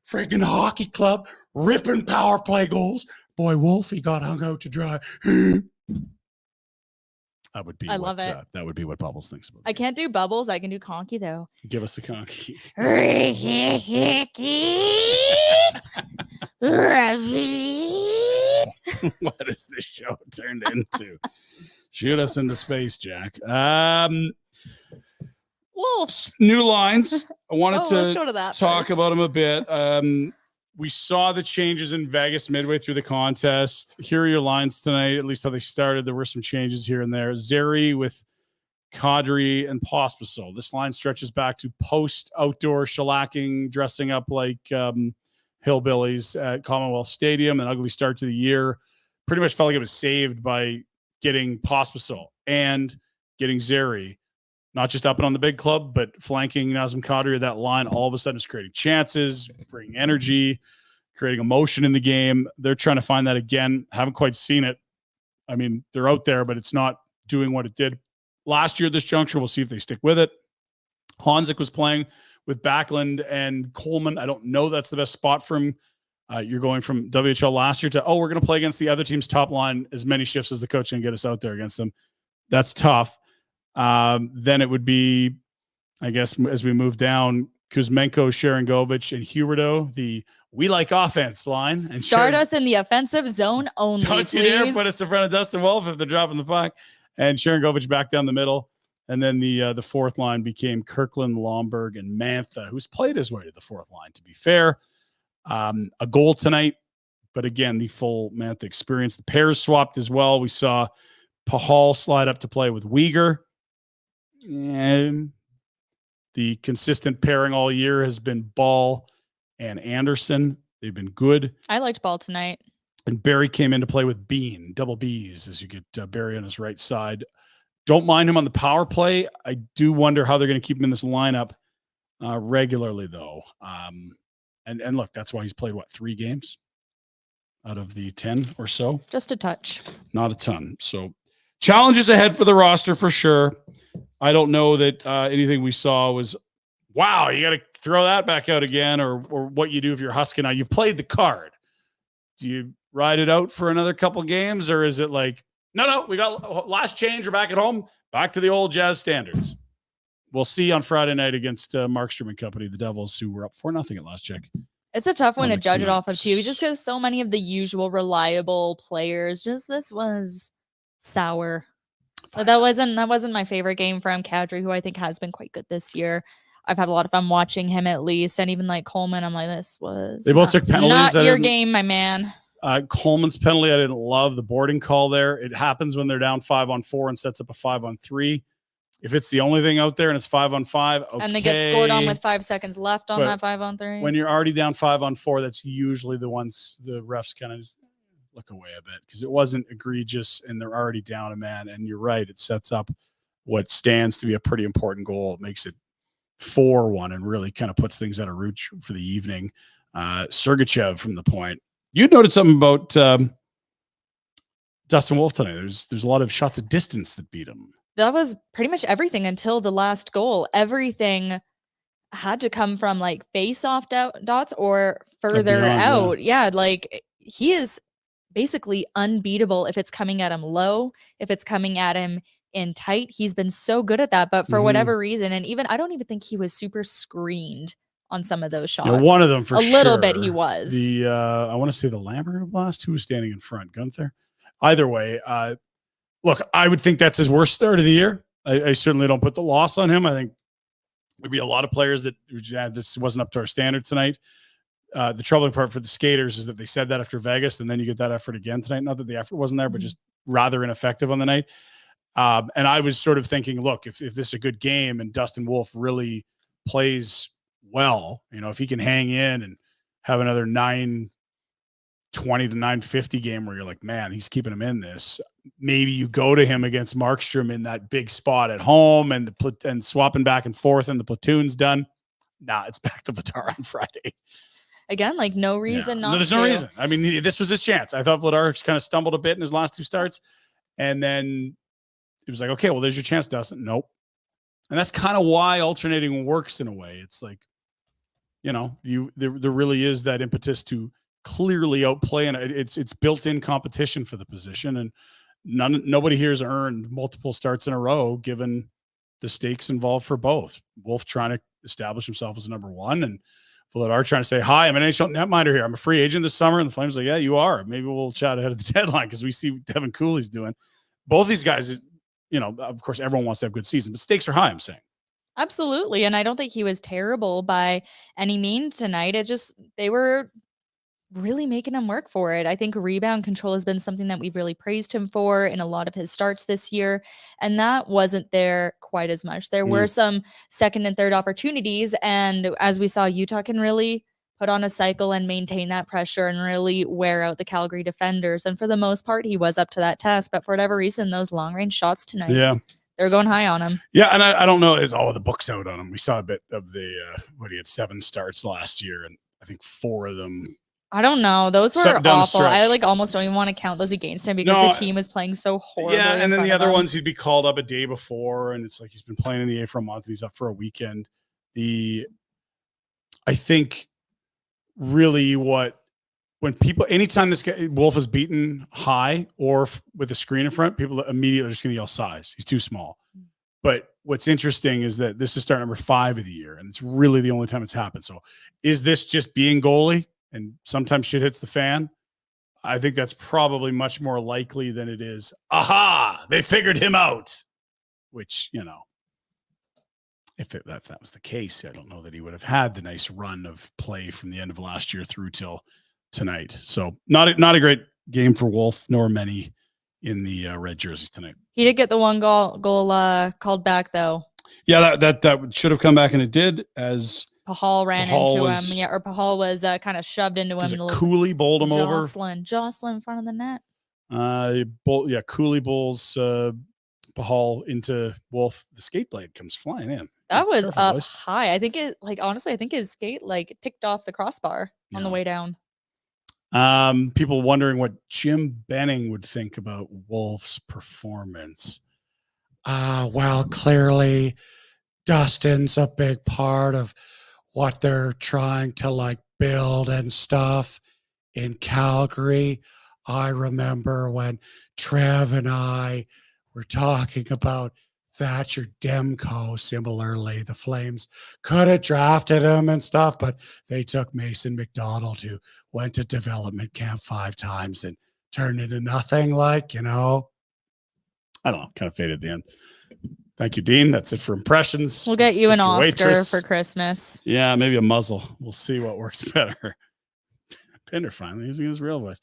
Speaker 1: Freaking hockey club ripping power play goals. Boy, Wolfie got hung out to dry. That would be.
Speaker 2: I love it.
Speaker 1: That would be what Bubbles thinks about.
Speaker 2: I can't do Bubbles. I can do Conky though.
Speaker 1: Give us a conky. What has this show turned into? Shoot us into space, Jack.
Speaker 2: Wolves.
Speaker 1: New lines. I wanted
Speaker 2: let's go to that
Speaker 1: talk
Speaker 2: first.
Speaker 1: about them a bit. We saw the changes in Vegas midway through the contest. Here are your lines tonight, at least how they started. There were some changes here and there. Zeri with Kadri and Pospisil. This line stretches back to post-outdoor shellacking, dressing up like hillbillies at Commonwealth Stadium, an ugly start to the year. Pretty much felt like it was saved by getting Pospisil and getting Zeri, not just up and on the big club, but flanking Nazem Kadri. That line all of a sudden is creating chances, bringing energy, creating emotion in the game. They're trying to find that again. Haven't quite seen it. I mean, they're out there, but it's not doing what it did last year at this juncture. We'll see if they stick with it. Honzek was playing with Backlund and Coleman. I don't know that's the best spot for him. You're going from WHL last year to, we're going to play against the other team's top line as many shifts as the coach can get us out there against them. That's tough. Then it would be, I guess, as we move down, Kuzmenko, Sharangovich, and Huberdeau, the we like offense line. And
Speaker 2: Start us in the offensive zone only,
Speaker 1: don't
Speaker 2: please.
Speaker 1: you dare put us in front of Dustin Wolf if they're dropping the puck. And Sharangovich back down the middle. And then the fourth line became Kirkland, Lomberg, and Mantha, who's played his way to the fourth line, to be fair. A goal tonight, but again, the full Mantha experience. The pairs swapped as well. We saw Pahal slide up to play with Uyghur. And the consistent pairing all year has been Ball and Anderson. They've been good.
Speaker 2: I liked Ball tonight.
Speaker 1: And Barry came into play with Bean, double Bs, as you get Barry on his right side. Don't mind him on the power play. I do wonder how they're going to keep him in this lineup regularly, though. And look, that's why he's played, 3 games out of the 10 or so?
Speaker 2: Just a touch.
Speaker 1: Not a ton. So challenges ahead for the roster for sure. I don't know that anything we saw was, wow, you got to throw that back out again, or what you do if you're Husky. Now, you've played the card. Do you ride it out for another couple games, or is it like, no, we got last change, we're back at home, back to the old Jazz standards? We'll see on Friday night against Markstrom and company, the Devils, who were up 4-0 at last check.
Speaker 2: It's a tough one to judge it off of, too, just because so many of the usual reliable players, this was sour. But that wasn't my favorite game from Kadri, who I think has been quite good this year. I've had a lot of fun watching him, at least, and even like Coleman, I'm like, this was
Speaker 1: they both took penalties.
Speaker 2: Not your game, my man.
Speaker 1: Coleman's penalty, I didn't love the boarding call there. It happens when they're down 5-on-4 and sets up a 5-on-3. If it's the only thing out there and it's 5-on-5, okay.
Speaker 2: And they get scored on with 5 seconds left on that 5-on-3.
Speaker 1: When you're already down 5-on-4, that's usually the ones the refs kind of just look away a bit, because it wasn't egregious and they're already down a man. And you're right, it sets up what stands to be a pretty important goal. It makes it 4-1 and really kind of puts things out of reach for the evening. Sergachev from the point. You noted something about Dustin Wolf tonight. There's a lot of shots at distance that beat him.
Speaker 2: That was pretty much everything until the last goal. Everything had to come from like face-off dots or further out. Yeah, like he is basically unbeatable if it's coming at him low, if it's coming at him in tight. He's been so good at that, but for whatever reason, and even I don't even think he was super screened on some of those shots.
Speaker 1: Yeah, one of them for
Speaker 2: a
Speaker 1: sure.
Speaker 2: little bit he was.
Speaker 1: The I want to say the Lambert blast. Who was standing in front? Gunther. Either way, look, I would think that's his worst start of the year. I certainly don't put the loss on him. I think there'd be a lot of players that this wasn't up to our standard tonight. The troubling part for the skaters is that they said that after Vegas, and then you get that effort again tonight. Not that the effort wasn't there, but just rather ineffective on the night. And I was sort of thinking, look, if this is a good game and Dustin Wolf really plays well, if he can hang in and have another 920 to 950 game where you're like, man, he's keeping him in this. Maybe you go to him against Markstrom in that big spot at home and swapping back and forth and the platoon's done. Nah, it's back to Vladar on Friday.
Speaker 2: Again, like no reason not to.
Speaker 1: There's no reason. I mean, this was his chance. I thought Vladar kind of stumbled a bit in his last 2 starts. And then it was like, okay, well, there's your chance, Dustin. Nope. And that's kind of why alternating works in a way. It's like, there really is that impetus to clearly outplay, and it's built-in competition for the position, and nobody here has earned multiple starts in a row given the stakes involved for both. Wolf trying to establish himself as number one, and Vladar trying to say, hi, I'm an NHL netminder here. I'm a free agent this summer. And the Flames like, yeah, you are. Maybe we'll chat ahead of the deadline because we see Devin Cooley's doing. Both these guys, of course, everyone wants to have good seasons, but stakes are high, I'm saying.
Speaker 2: Absolutely. And I don't think he was terrible by any means tonight. They were really making him work for it. I think rebound control has been something that we've really praised him for in a lot of his starts this year. And that wasn't there quite as much. There were some second and third opportunities. And as we saw, Utah can really put on a cycle and maintain that pressure and really wear out the Calgary defenders. And for the most part, he was up to that task. But for whatever reason, those long range shots tonight, they're going high on him. Yeah, and I don't know. Is all the books out on him? We saw a bit of the he had 7 starts last year, and I think 4 of them. I don't know. Those were awful. I almost don't even want to count those against him because the team is playing so horribly. Yeah, and then the other ones he'd be called up a day before, and it's like he's been playing in the A for a month, and he's up for a weekend. I think really anytime this guy Wolf is beaten high or with a screen in front, people immediately are just going to yell size. He's too small. But what's interesting is that this is start number 5 of the year, and it's really the only time it's happened. So is this just being goalie and sometimes shit hits the fan? I think that's probably much more likely than it is, aha, they figured him out, which, if that was the case, I don't know that he would have had the nice run of play from the end of last year through till tonight. So not a great game for Wolf, nor many in the red jerseys tonight. He did get the one goal called back though. Yeah, that should have come back, and it did, as Pahal ran into him. Yeah, or Pahal was kind of shoved into him.
Speaker 1: Cooley bowled him over.
Speaker 2: Jocelyn in front of the net.
Speaker 1: Cooley bowls Pahal into Wolf. The skate blade comes flying in.
Speaker 2: That was up high. I think it, honestly, I think his skate ticked off the crossbar on the way down.
Speaker 1: People wondering what Jim Benning would think about Wolf's performance. Well, clearly Dustin's a big part of what they're trying to build and stuff in Calgary. I remember when Trev and I were talking about Thatcher Demko. Similarly, the Flames could have drafted him and stuff, but they took Mason McDonald, who went to development camp 5 times and turned into nothing. I don't know, kind of faded at the end. Thank you, Dean. That's it for impressions.
Speaker 2: We'll get you an Oscar for Christmas.
Speaker 1: Yeah, maybe a muzzle. We'll see what works better. Pinder finally using his real voice.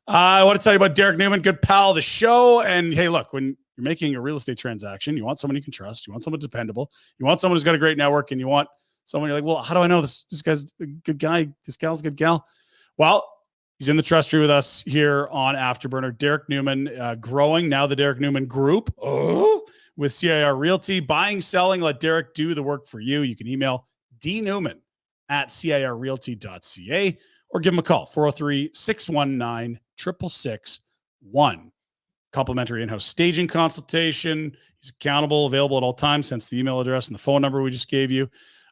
Speaker 1: I want to tell you about Derek Newman, good pal of the show. And hey, look, when you're making a real estate transaction, you want someone you can trust. You want someone dependable. You want someone who's got a great network, and you want someone you're like, well, how do I know this guy's a good guy? This gal's a good gal. Well, he's in the trust tree with us here on Afterburner. Derek Newman, growing now the Derek Newman Group with CIR Realty. Buying, selling, let Derek do the work for you. You can email dnewman@cirrealty.ca or give him a call, 403-619-6661. Complimentary in-house staging consultation. He's accountable, available at all times, since the email address and the phone number we just gave you.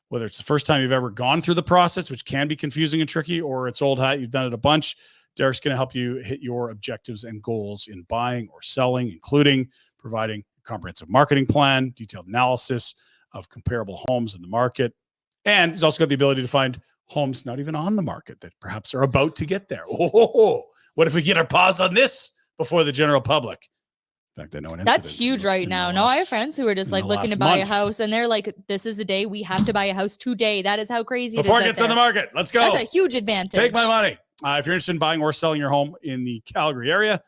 Speaker 1: Whether it's the first time you've ever gone through the process, which can be confusing and tricky, or it's old hat, you've done it a bunch, Derek's going to help you hit your objectives and goals in buying or selling, including providing a comprehensive marketing plan, detailed analysis of comparable homes in the market. And he's also got the ability to find homes not even on the market that perhaps are about to get there. What if we get our paws on this before the general public? In fact, I know
Speaker 2: that's huge right now. No, I have friends who are just looking to buy a house, and they're like, this is the day we have to buy a house today. That is how crazy
Speaker 1: before
Speaker 2: it
Speaker 1: gets on the market. Let's go.
Speaker 2: That's a huge advantage.
Speaker 1: Take my money. If you're interested in buying or selling your home in the Calgary area,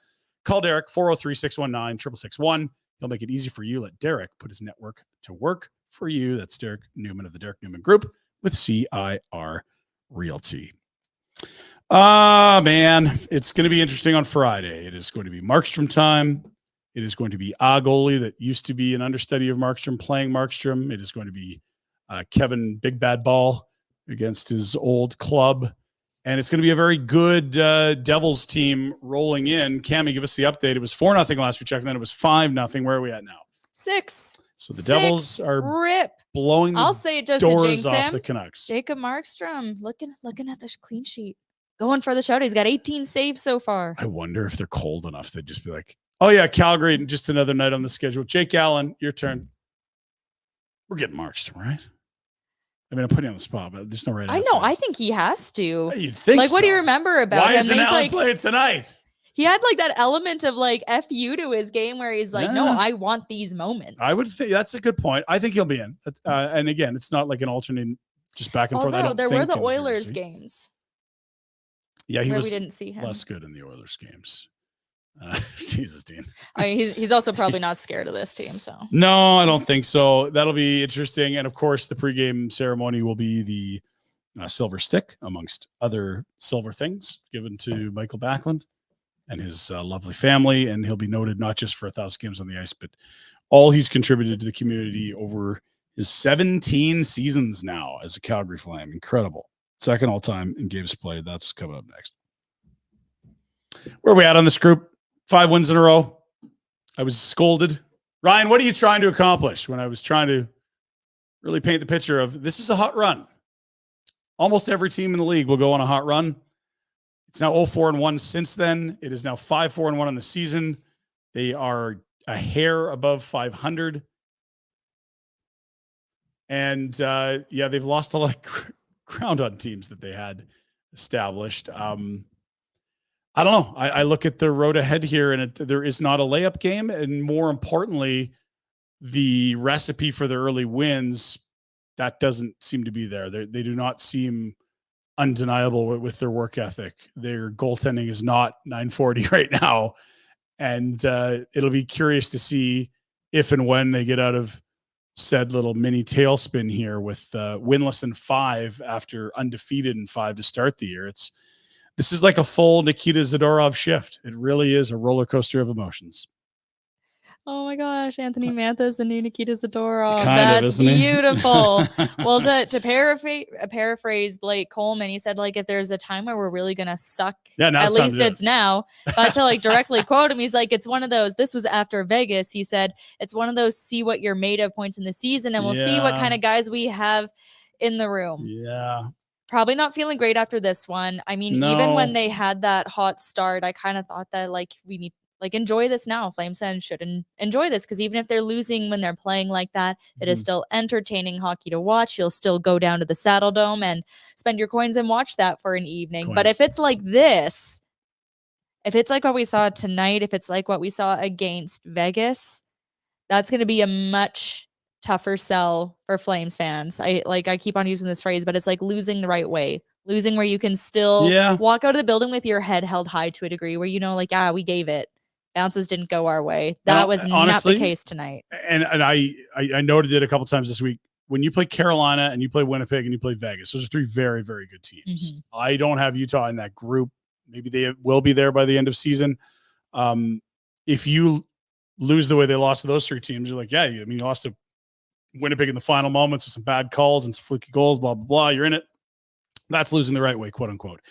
Speaker 1: call Derek, 403-619-6661. He'll make it easy for you. Let Derek put his network to work for you. That's Derek Newman of the Derek Newman Group with CIR Realty. Man, it's going to be interesting on Friday. It is going to be Markstrom time. It is going to be a goalie that used to be an understudy of Markstrom playing Markstrom. It is going to be Kevin Big Bad Ball against his old club. And it's going to be a very good Devils team rolling in. Cami, give us the update. It was 4-0 last we checked, and then it was 5-0. Where are we at now?
Speaker 2: 6.
Speaker 1: So the Devils are blowing the
Speaker 2: I'll say it just
Speaker 1: doors off the Canucks.
Speaker 2: Jacob Markstrom looking at the clean sheet. Going for the shutout. He's got 18 saves so far.
Speaker 1: I wonder if they're cold enough. They'd just be like, oh, yeah, Calgary, just another night on the schedule. Jake Allen, your turn. We're getting Markstrom, right? I mean, I'm putting you on the spot, but there's no right answer.
Speaker 2: I know. I think he has to.
Speaker 1: You'd think
Speaker 2: what do you remember about him?
Speaker 1: Why isn't Allen playing tonight?
Speaker 2: He had that element of FU to his game where he's like, no, I want these moments.
Speaker 1: I would think that's a good point. I think he'll be in. And again, it's not like an alternate just back and forth. I don't
Speaker 2: there
Speaker 1: think
Speaker 2: were the Oilers games.
Speaker 1: Yeah,
Speaker 2: we didn't see him.
Speaker 1: Less good in the Oilers games. Jesus, Dean.
Speaker 2: I mean, he's also probably not scared of this team. So
Speaker 1: no, I don't think so. That'll be interesting. And of course, the pregame ceremony will be the silver stick, amongst other silver things, given to Michael Backlund and his lovely family. And he'll be noted not just for 1,000 games on the ice, but all he's contributed to the community over his 17 seasons now as a Calgary Flame. Incredible. Second all time in games played. That's what's coming up next. Where are we at on this group? 5 wins in a row. I was scolded. Ryan, what are you trying to accomplish? When I was trying to really paint the picture of this is a hot run. Almost every team in the league will go on a hot run. It's now 0-4-1 since then. It is now 5-4-1 on the season. They are a hair above 500. And they've lost a lot of ground on teams that they had established. I don't know. I look at the road ahead here, and there is not a layup game. And more importantly, the recipe for the early wins, that doesn't seem to be there. They do not seem undeniable with their work ethic. Their goaltending is not .940 right now. And it'll be curious to see if and when they get out of said little mini tailspin here with winless in 5 after undefeated in 5 to start the year. This is like a full Nikita Zadorov shift. It really is a roller coaster of emotions.
Speaker 2: Oh my gosh, Anthony Mantha is the new Nikita Zadorov.
Speaker 1: Kind of,
Speaker 2: That's
Speaker 1: isn't he?
Speaker 2: beautiful. Well, to paraphrase Blake Coleman, he said, like, if there's a time where we're really gonna suck, at least it's now. But to like directly quote him, he's like, it's one of those. This was after Vegas. He said, it's one of those see what you're made of points in the season, and we'll see what kind of guys we have in the room.
Speaker 1: Yeah.
Speaker 2: Probably not feeling great after this one. I mean, even when they had that hot start, I kind of thought that like we need. Like, enjoy this now. Flames fans should enjoy this, because even if they're losing when they're playing like that, it is still entertaining hockey to watch. You'll still go down to the Saddle Dome and spend your coins and watch that for an evening. But if it's like this, if it's like what we saw tonight, if it's like what we saw against Vegas, that's going to be a much tougher sell for Flames fans. I keep on using this phrase, but it's like losing the right way. Losing where you can still walk out of the building with your head held high to a degree, where you know, like, we gave it. Bounces didn't go our way. That was honestly not the case tonight.
Speaker 1: And I noted it a couple times this week. When you play Carolina and you play Winnipeg and you play Vegas, those are 3 very, very good teams.
Speaker 2: Mm-hmm.
Speaker 1: I don't have Utah in that group. Maybe they will be there by the end of season. If you lose the way they lost to those 3 teams, you're like, you lost to Winnipeg in the final moments with some bad calls and some fluky goals, blah, blah, blah. You're in it. That's losing the right way, quote unquote.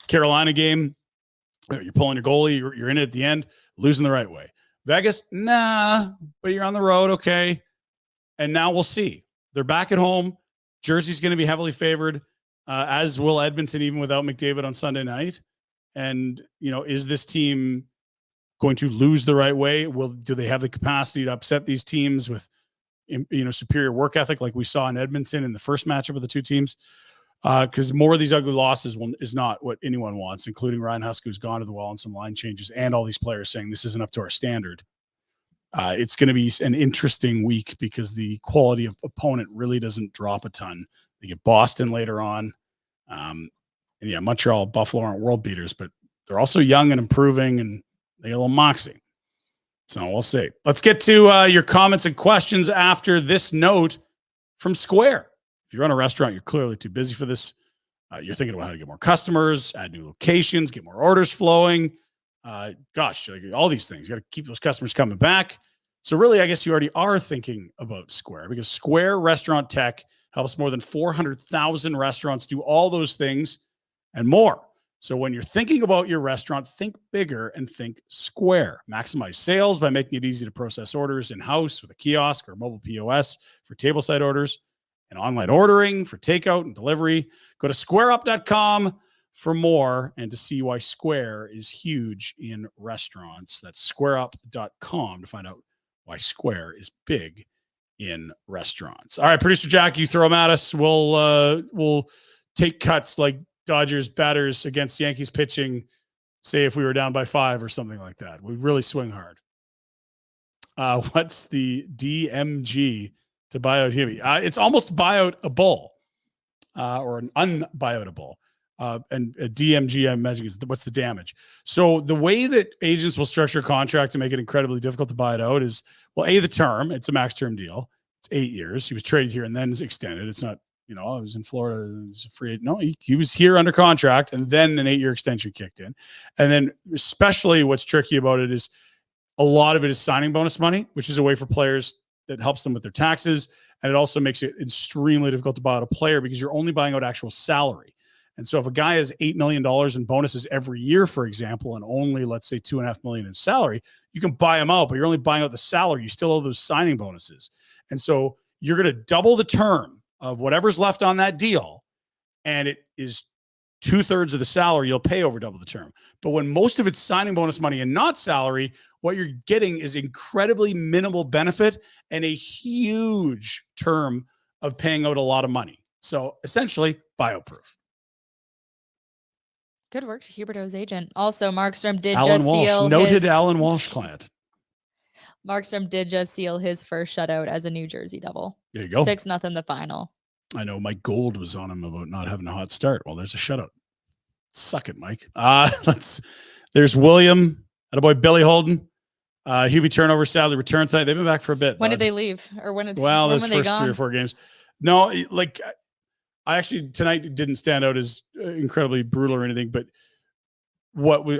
Speaker 1: Carolina game, you're pulling your goalie, you're in it at the end, losing the right way. Vegas, nah, but you're on the road, okay. And now we'll see. They're back at home. Jersey's going to be heavily favored, as will Edmonton, even without McDavid on Sunday night. And, is this team going to lose the right way? Do they have the capacity to upset these teams with, superior work ethic like we saw in Edmonton in the first matchup of the 2 teams? Because more of these ugly losses is not what anyone wants, including Ryan Huska, who's gone to the wall and some line changes, and all these players saying this isn't up to our standard. It's going to be an interesting week because the quality of opponent really doesn't drop a ton. They get Boston later on. Montreal, Buffalo aren't world beaters, but they're also young and improving, and they get a little moxie. So we'll see. Let's get to your comments and questions after this note from Square. If you run a restaurant, you're clearly too busy for this. You're thinking about how to get more customers, add new locations, get more orders flowing. All these things. You got to keep those customers coming back. So really, I guess you already are thinking about Square, because Square Restaurant Tech helps more than 400,000 restaurants do all those things and more. So when you're thinking about your restaurant, think bigger and think Square. Maximize sales by making it easy to process orders in-house with a kiosk or mobile POS for tableside orders, and online ordering for takeout and delivery. Go to squareup.com for more and to see why Square is huge in restaurants. That's squareup.com to find out why Square is big in restaurants. All right, producer Jack, you throw them at us. We'll take cuts like Dodgers batters against Yankees pitching, say if we were down by 5 or something like that. We really swing hard. What's the DMG to buy out Hibby? It's almost buy out a bull, or an unbuy out a bull. And a DMG, I imagine, is what's the damage. So the way that agents will structure a contract to make it incredibly difficult to buy it out is, well, the term. It's a max term deal. It's 8 years. He was traded here and then is extended. It's not, I was in Florida. It was a free. No, he was here under contract, and then an 8-year extension kicked in. And then especially what's tricky about it is a lot of it is signing bonus money, which is a way for players that helps them with their taxes. And it also makes it extremely difficult to buy out a player because you're only buying out actual salary. And so if a guy has $8 million in bonuses every year, for example, and only, let's say, $2.5 million in salary, you can buy him out, but you're only buying out the salary. You still owe those signing bonuses. And so you're going to double the term of whatever's left on that deal. And it is 2/3 of the salary you'll pay over double the term. But when most of it's signing bonus money and not salary, what you're getting is incredibly minimal benefit and a huge term of paying out a lot of money. So essentially, bioproof.
Speaker 2: Good work to Huberto's agent. Also, Markstrom did
Speaker 1: Alan
Speaker 2: just
Speaker 1: Walsh,
Speaker 2: seal
Speaker 1: noted Alan Walsh client.
Speaker 2: Markstrom did just seal his first shutout as a New Jersey Devil.
Speaker 1: There you go.
Speaker 2: 6-0 the final.
Speaker 1: I know Mike Gold was on him about not having a hot start. Well, there's a shutout. Suck it, Mike. There's William, attaboy Billy Holden. Hubie turnover sadly returned tonight. They've been back for a bit.
Speaker 2: When did they leave? Or when did
Speaker 1: Well,
Speaker 2: when
Speaker 1: those
Speaker 2: were they
Speaker 1: first 3 or
Speaker 2: gone?
Speaker 1: 4 games. No, like I actually tonight didn't stand out as incredibly brutal or anything, but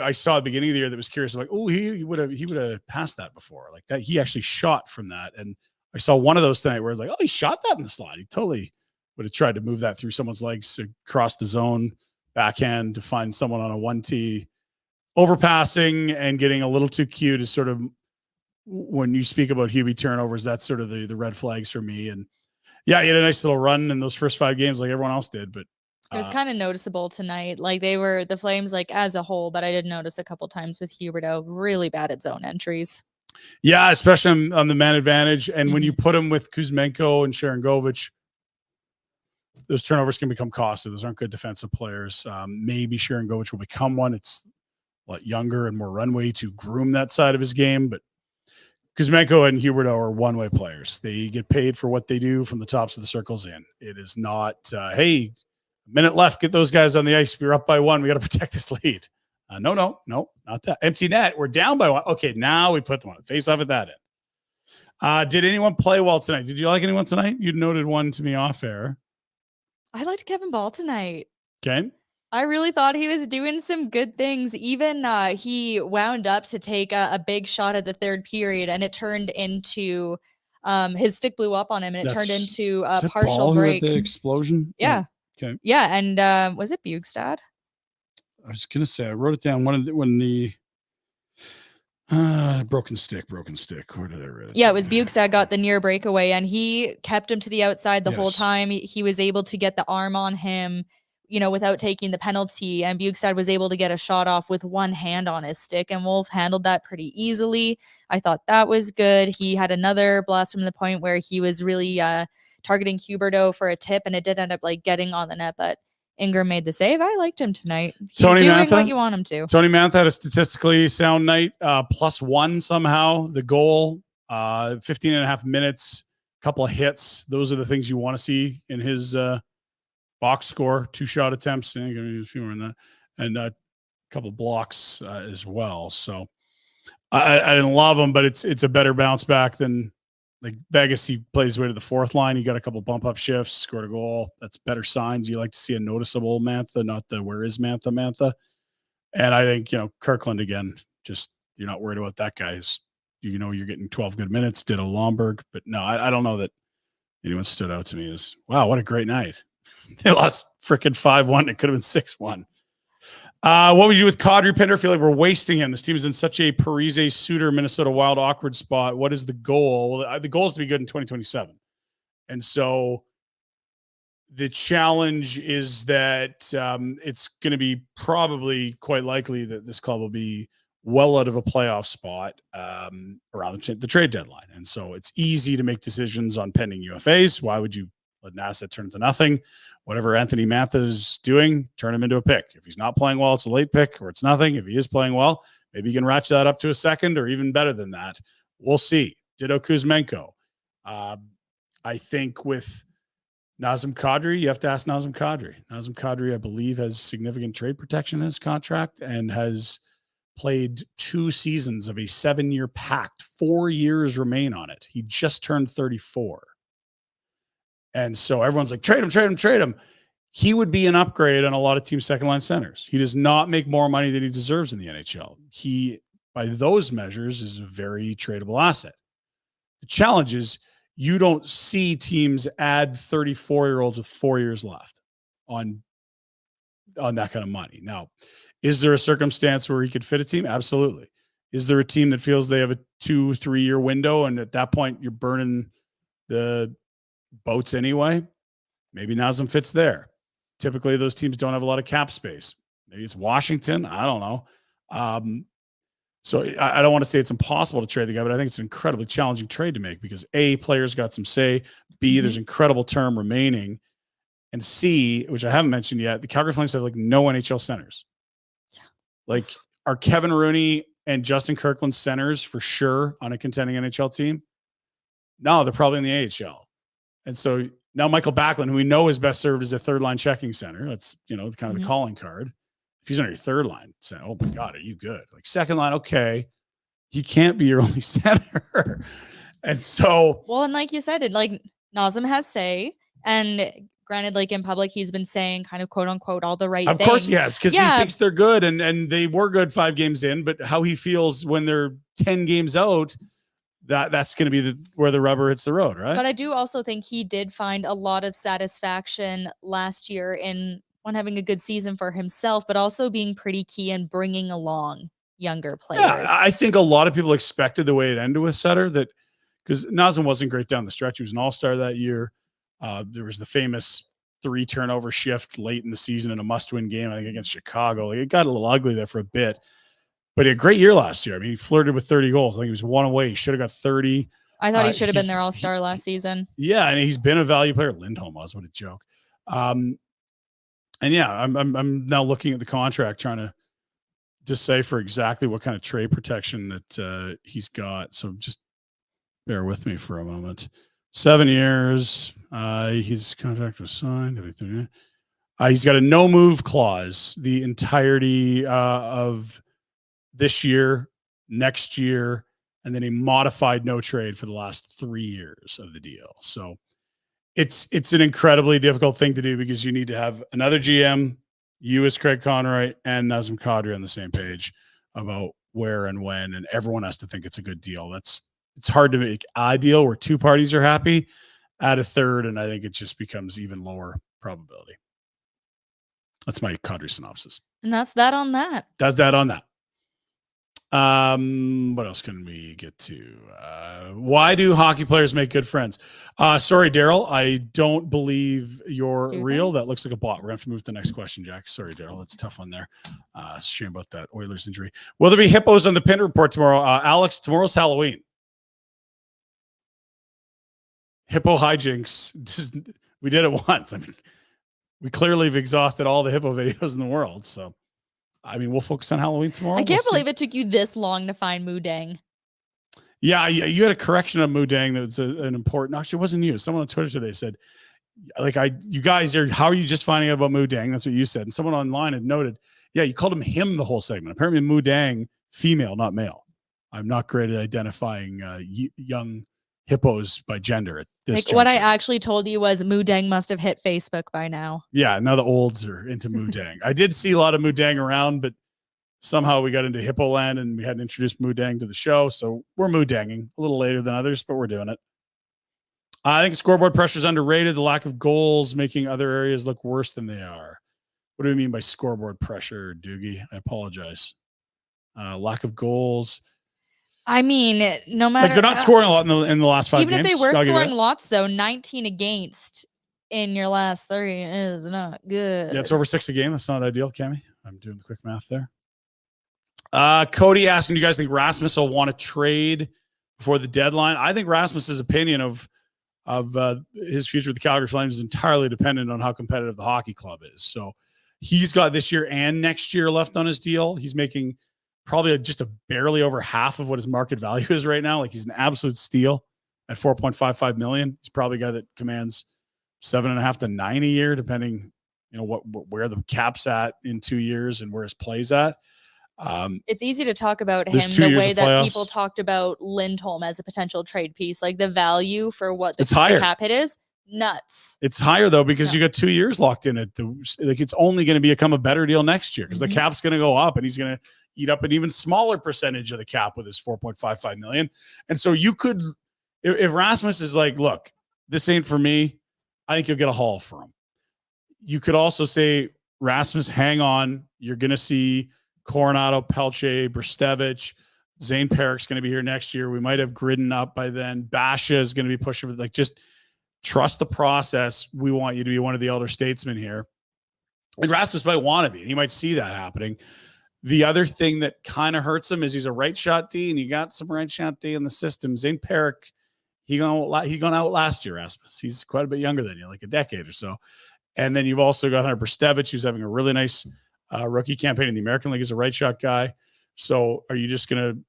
Speaker 1: I saw at the beginning of the year that was curious. I'm like, oh, he would have passed that before, like that. He actually shot from that, and I saw one of those tonight where it's like, oh, he shot that in the slot. He totally would have tried to move that through someone's legs across the zone, backhand to find someone on a 1T. Overpassing and getting a little too cute is sort of when you speak about Hubie turnovers. That's sort of the red flags for me. And yeah, he had a nice little run in those first 5 games, like everyone else did. But
Speaker 2: it was kind of noticeable tonight. Like they were the Flames, like as a whole, but I did notice a couple times with Huberdeau really bad at zone entries.
Speaker 1: Yeah, especially on the man advantage. And when you put him with Kuzmenko and Sharangovich, those turnovers can become costly. Those aren't good defensive players. Maybe Sharangovich will become one. It's a lot younger and more runway to groom that side of his game. But Kuzmenko and Huberdeau are one-way players. They get paid for what they do from the tops of the circles in. It is not, hey, a minute left, get those guys on the ice. We're up by 1. We got to protect this lead. No, not that. Empty net. We're down by 1. Okay, now we put them on. Face off at that end. Did anyone play well tonight? Did you like anyone tonight? You noted one to me off air.
Speaker 2: I liked Kevin Ball tonight.
Speaker 1: Okay.
Speaker 2: I really thought he was doing some good things. Even he wound up to take a big shot at the 3rd period, and it turned into his stick blew up on him, and it turned into a partial break.
Speaker 1: The explosion.
Speaker 2: Yeah.
Speaker 1: Okay.
Speaker 2: Yeah, and was it Bugstad?
Speaker 1: I was gonna say I wrote it down. When the broken stick. Where did I read it?
Speaker 2: Yeah, it was Bugstad got the near breakaway, and he kept him to the outside the whole time. He was able to get the arm on him, without taking the penalty, and Bugstad was able to get a shot off with one hand on his stick, and Wolf handled that pretty easily. I thought that was good. He had another blast from the point where he was really targeting Huberdeau for a tip, and it did end up getting on the net, but Ingram made the save. I liked him tonight. He's doing what you want him to.
Speaker 1: Tony Mantha had a statistically sound night, +1 somehow. The goal, 15 and a half minutes, couple of hits. Those are the things you want to see in his box score. 2 shot attempts, and a couple of blocks as well. So I didn't love him, but it's a better bounce back than like Vegas. He plays his way to the 4th line. He got a couple bump up shifts, scored a goal. That's better signs. You like to see a noticeable Mantha, not the where is Mantha. And I think, Kirkland again, just you're not worried about that guy. You're getting 12 good minutes, ditto Lomberg. But no, I don't know that anyone stood out to me as, wow, what a great night. They lost freaking 5-1. It could have been 6-1. What would you do with Kadri Pinder? I feel like we're wasting him. This team is in such a Parise, Suter, Minnesota Wild awkward spot. What is the goal? Well, the goal is to be good in 2027. And so the challenge is that it's going to be probably quite likely that this club will be well out of a playoff spot around the trade deadline. And so it's easy to make decisions on pending UFAs. Why would you let an asset turn to nothing? Whatever Anthony Mantha is doing, turn him into a pick. If he's not playing well, it's a late pick or it's nothing. If he is playing well, maybe you can ratchet that up to a 2nd or even better than that. We'll see. Ditto Kuzmenko. I think with Nazem Kadri, you have to ask Nazem Kadri. Nazem Kadri, I believe, has significant trade protection in his contract and has played 2 seasons of a 7-year pact. 4 years remain on it. He just turned 34. And so everyone's like, trade him. He would be an upgrade on a lot of team second line centers. He does not make more money than he deserves in the NHL. He, by those measures, is a very tradable asset. The challenge is you don't see teams add 34-year-olds with 4 years left on that kind of money. Now, is there a circumstance where he could fit a team? Absolutely. Is there a team that feels they have a 2-3 year window and at that point you're burning the boats anyway? Maybe Nazem fits there. Typically, those teams don't have a lot of cap space. Maybe it's Washington. I don't know. So I don't want to say it's impossible to trade the guy, but I think it's an incredibly challenging trade to make because A, players got some say. B, there's incredible term remaining. And C, which I haven't mentioned yet, the Calgary Flames have no NHL centers. Yeah. Are Kevin Rooney and Justin Kirkland centers for sure on a contending NHL team? No, they're probably in the AHL. And so now Michael Backlund, who we know is best served as a 3rd-line checking center, that's, kind of the calling card. If he's on your 3rd line, say, oh my God, are you good? 2nd line, okay. he can't be your only center. And so,
Speaker 2: well, and like you said, like Nazem has say, and granted, like in public, he's been saying kind of quote unquote all the right things.
Speaker 1: Of course, yes, because he thinks they're good, and they were good 5 games in. But how he feels when they're 10 games out, that's going to be where the rubber hits the road, right?
Speaker 2: But I do also think he did find a lot of satisfaction last year in having a good season for himself, but also being pretty key in bringing along younger players.
Speaker 1: Yeah, I think a lot of people expected the way it ended with Sutter, that because Nazem wasn't great down the stretch. He was an all-star that year. There was the famous 3 turnover shift late in the season in a must-win game, I think, against Chicago. Like, it got a little ugly there for a bit. But he had a great year last year. I mean, he flirted with 30 goals. I think he was 1 away. He should have got 30.
Speaker 2: I thought he should have been their all-star last season.
Speaker 1: Yeah, and he's been a value player. Lindholm was, what a joke. And yeah, I'm now looking at the contract, trying to decipher exactly what kind of trade protection that he's got. So just bear with me for a moment. 7 years. His contract was signed. He's got a no-move clause the entirety of this year, next year, and then a modified no trade for the last 3 years of the deal. So it's an incredibly difficult thing to do, because you need to have another GM, you as Craig Conroy, and Nazem Kadri on the same page about where and when, and everyone has to think it's a good deal. It's hard to make a deal where 2 parties are happy. Add a third, and I think it just becomes even lower probability. That's my Kadri synopsis.
Speaker 2: And that's that on that.
Speaker 1: That's that on that. What else can we get to? Why do hockey players make good friends? Sorry, Daryl, I don't believe you're real. That looks like a bot. We're gonna have to move to the next question, Jack. Sorry, Daryl, that's a tough one there. Shame about that Oilers injury. Will there be hippos on the Pinder report tomorrow? Alex, tomorrow's Halloween. Hippo hijinks. We did it once. I mean, we clearly have exhausted all the hippo videos in the world. So, I mean, we'll focus on Halloween tomorrow.
Speaker 2: I can't believe it took you this long to find Moodang.
Speaker 1: Yeah, you had a correction on Moodang that was an important. Actually, it wasn't you. Someone on Twitter today said, like, you guys are. How are you just finding out about Moodang? That's what you said. And someone online had noted, yeah, you called him the whole segment. Apparently, Moodang, female, not male. I'm not great at identifying young hippos by gender at this juncture.
Speaker 2: What I actually told you was Moodang must have hit Facebook by now.
Speaker 1: Yeah, now the olds are into Moodang. I did see a lot of Moodang around, but somehow we got into hippo land and we hadn't introduced Moodang to the show. So we're Moodanging a little later than others, but we're doing it. I think scoreboard pressure is underrated. The lack of goals making other areas look worse than they are. What do we mean by scoreboard pressure, Doogie? I apologize. Lack of goals.
Speaker 2: I mean, no matter,
Speaker 1: like, they're not scoring a lot in the last 5 games.
Speaker 2: Even if they were scoring lots, though, 19 against in your last 30 is not good.
Speaker 1: Yeah, it's over 6 a game. That's not ideal, Cami. I'm doing the quick math there. Cody asking, do you guys think Rasmus will want to trade before the deadline? I think Rasmus's opinion of his future with the Calgary Flames is entirely dependent on how competitive the hockey club is. So he's got this year and next year left on his deal. He's making probably just barely over half of what his market value is right now. Like, he's an absolute steal at $4.55 million. He's probably a guy that commands 7.5 to 9 a year, depending, where the cap's at in 2 years and where his play's at.
Speaker 2: It's easy to talk about him the way that people talked about Lindholm as a potential trade piece. Like, the value for what the cap hit is nuts.
Speaker 1: It's higher though, because you got 2 years locked in it. Like, it's only going to become a better deal next year because the cap's going to go up and he's going to eat up an even smaller percentage of the cap with his $4.55 million. And so you could, if Rasmus is like, look, this ain't for me, I think you'll get a haul for him. You could also say, Rasmus, hang on. You're going to see Coronado, Pelche, Brstevich, Zane Perrick's going to be here next year. We might have Gridden up by then. Basha is going to be pushing for, like, just trust the process. We want you to be one of the elder statesmen here. And Rasmus might want to be. He might see that happening. The other thing that kind of hurts him is he's a right shot D, and you got some right shot D in the system. Zane Perrick, he gone out last year, Rasmus. He's quite a bit younger than you, like a decade or so. And then you've also got Hunter Brstevich, who's having a really nice rookie campaign in the American League as a right shot guy. So are you just going to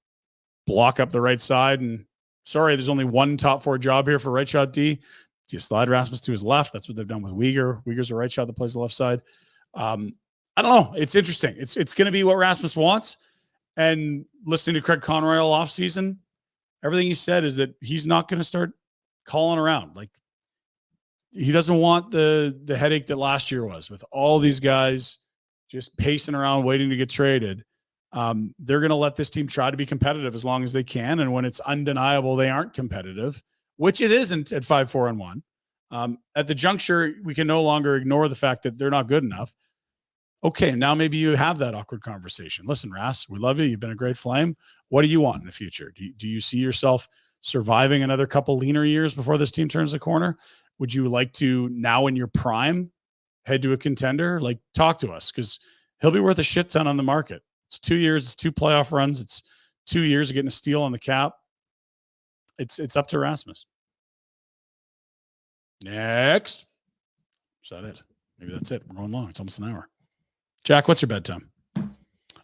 Speaker 1: block up the right side? And sorry, there's only one top 4 job here for right shot D. Do you slide Rasmus to his left? That's what they've done with Uyghur. Uyghur's a right shot that plays the left side. I don't know. It's interesting. It's going to be what Rasmus wants. And listening to Craig Conroy all offseason, everything he said is that he's not going to start calling around. Like, he doesn't want the headache that last year was with all these guys just pacing around waiting to get traded. They're going to let this team try to be competitive as long as they can. And when it's undeniable they aren't competitive, which it isn't at 5-4-1, at the juncture, we can no longer ignore the fact that they're not good enough. Okay, now maybe you have that awkward conversation. Listen, Ras, we love you. You've been a great Flame. What do you want in the future? Do you see yourself surviving another couple leaner years before this team turns the corner? Would you like to, now in your prime, head to a contender? Like, talk to us, because he'll be worth a shit ton on the market. It's 2 years. It's 2 playoff runs. It's 2 years of getting a steal on the cap. It's up to Rasmus. Next. Is that it? Maybe that's it. We're going long. It's almost an hour. Jack, what's your bedtime?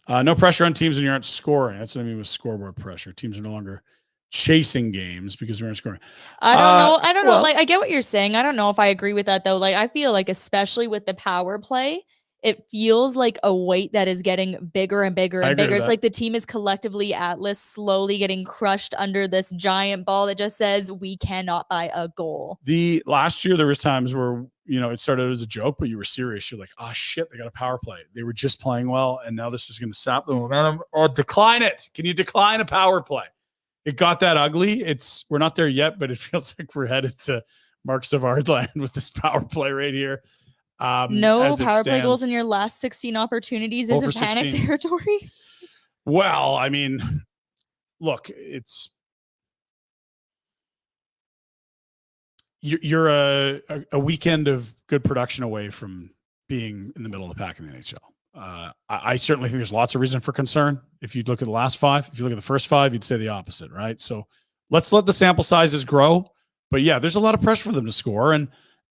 Speaker 1: No pressure on teams when you aren't scoring. That's what I mean with scoreboard pressure. Teams are no longer chasing games because we aren't scoring.
Speaker 2: I don't know. Like, I get what you're saying. I don't know if I agree with that, though. Like, I feel like, especially with the power play, it feels like a weight that is getting bigger and bigger and bigger. It's like the team is collectively, Atlas, slowly getting crushed under this giant ball that just says we cannot buy a goal.
Speaker 1: The last year, there was times where, it started as a joke, but you were serious. You're like, oh shit, they got a power play. They were just playing well, and now this is going to sap the momentum. Or decline it. Can you decline a power play? It got that ugly. We're not there yet, but it feels like we're headed to Mark Savard land with this power play right here.
Speaker 2: No power play goals in your last 16 opportunities isn't panic territory.
Speaker 1: Well, I mean, look, you're a weekend of good production away from being in the middle of the pack in the NHL. I certainly think there's lots of reason for concern. If you look at the last 5, if you look at the first 5, you'd say the opposite, right? So let's let the sample sizes grow. But yeah, there's a lot of pressure for them to score. And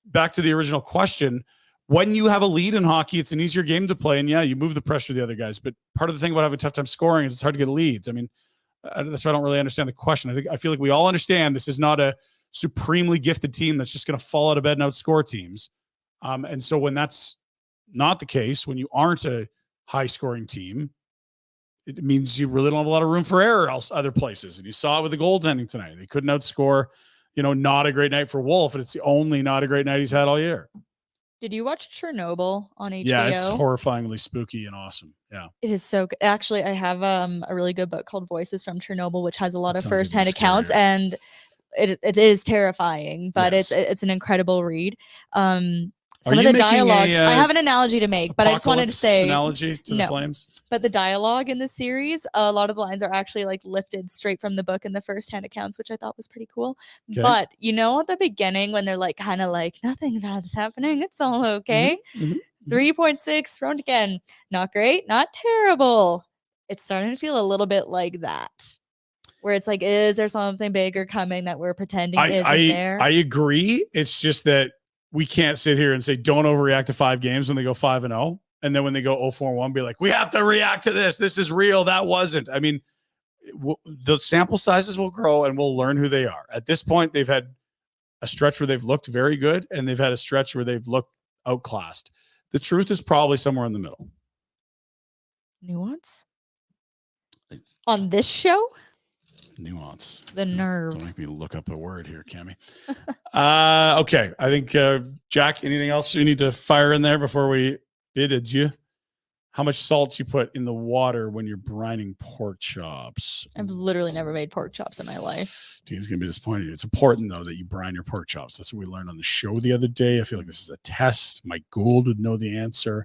Speaker 1: back to the original question, when you have a lead in hockey, it's an easier game to play. And yeah, you move the pressure to the other guys. But part of the thing about having a tough time scoring is it's hard to get leads. I mean, that's why I don't really understand the question. I feel like we all understand this is not a supremely gifted team that's just going to fall out of bed and outscore teams. And so when that's not the case, when you aren't a high scoring team, it means you really don't have a lot of room for error other places. And you saw it with the goaltending tonight. They couldn't outscore, not a great night for Wolf. And it's the only not a great night he's had all year.
Speaker 2: Did you watch Chernobyl on HBO?
Speaker 1: Yeah, it's horrifyingly spooky and awesome. Yeah.
Speaker 2: It is so good. Actually, I have a really good book called Voices from Chernobyl, which has a lot of firsthand accounts, and it is terrifying, but it's an incredible read. Some of the dialogue, I have an analogy to make, but I just wanted to say
Speaker 1: analogy to the Flames.
Speaker 2: But the dialogue in the series, a lot of the lines are actually like lifted straight from the book and the firsthand accounts, which I thought was pretty cool. Okay. But at the beginning when they're like kind of like nothing bad's happening, it's all okay. 3.6 round again, not great, not terrible. It's starting to feel a little bit like that, where it's like, is there something bigger coming that we're pretending isn't there?
Speaker 1: I agree. It's just that we can't sit here and say don't overreact to 5 games when they go 5-0, and then when they go 0-4-1, be like, we have to react to this. This is real. That wasn't. I mean, the sample sizes will grow, and we'll learn who they are. At this point, they've had a stretch where they've looked very good, and they've had a stretch where they've looked outclassed. The truth is probably somewhere in the middle.
Speaker 2: Nuance on this show.
Speaker 1: Nuance.
Speaker 2: The nerve.
Speaker 1: Don't make me look up a word here, Cami. Okay. I think, Jack, anything else you need to fire in there before we bidded you? How much salt you put in the water when you're brining pork chops?
Speaker 2: I've literally never made pork chops in my life.
Speaker 1: Dean's going to be disappointed. It's important, though, that you brine your pork chops. That's what we learned on the show the other day. I feel like this is a test. Mike Gould would know the answer.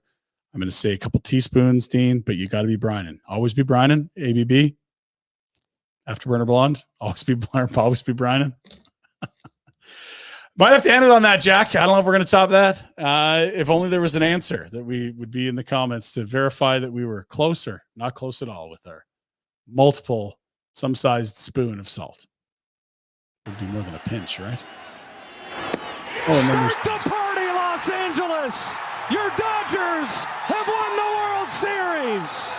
Speaker 1: I'm going to say a couple teaspoons, Dean, but you got to be brining. Always be brining. ABB. Afterburner Blonde. Always be brining. Might have to end it on that, Jack. I don't know if we're going to top that. If only there was an answer that we would be in the comments to verify that we were closer, not close at all with our multiple, some-sized spoon of salt. Would be more than a pinch, right?
Speaker 4: Oh, and then start the party, Los Angeles! Your Dodgers have won the World Series!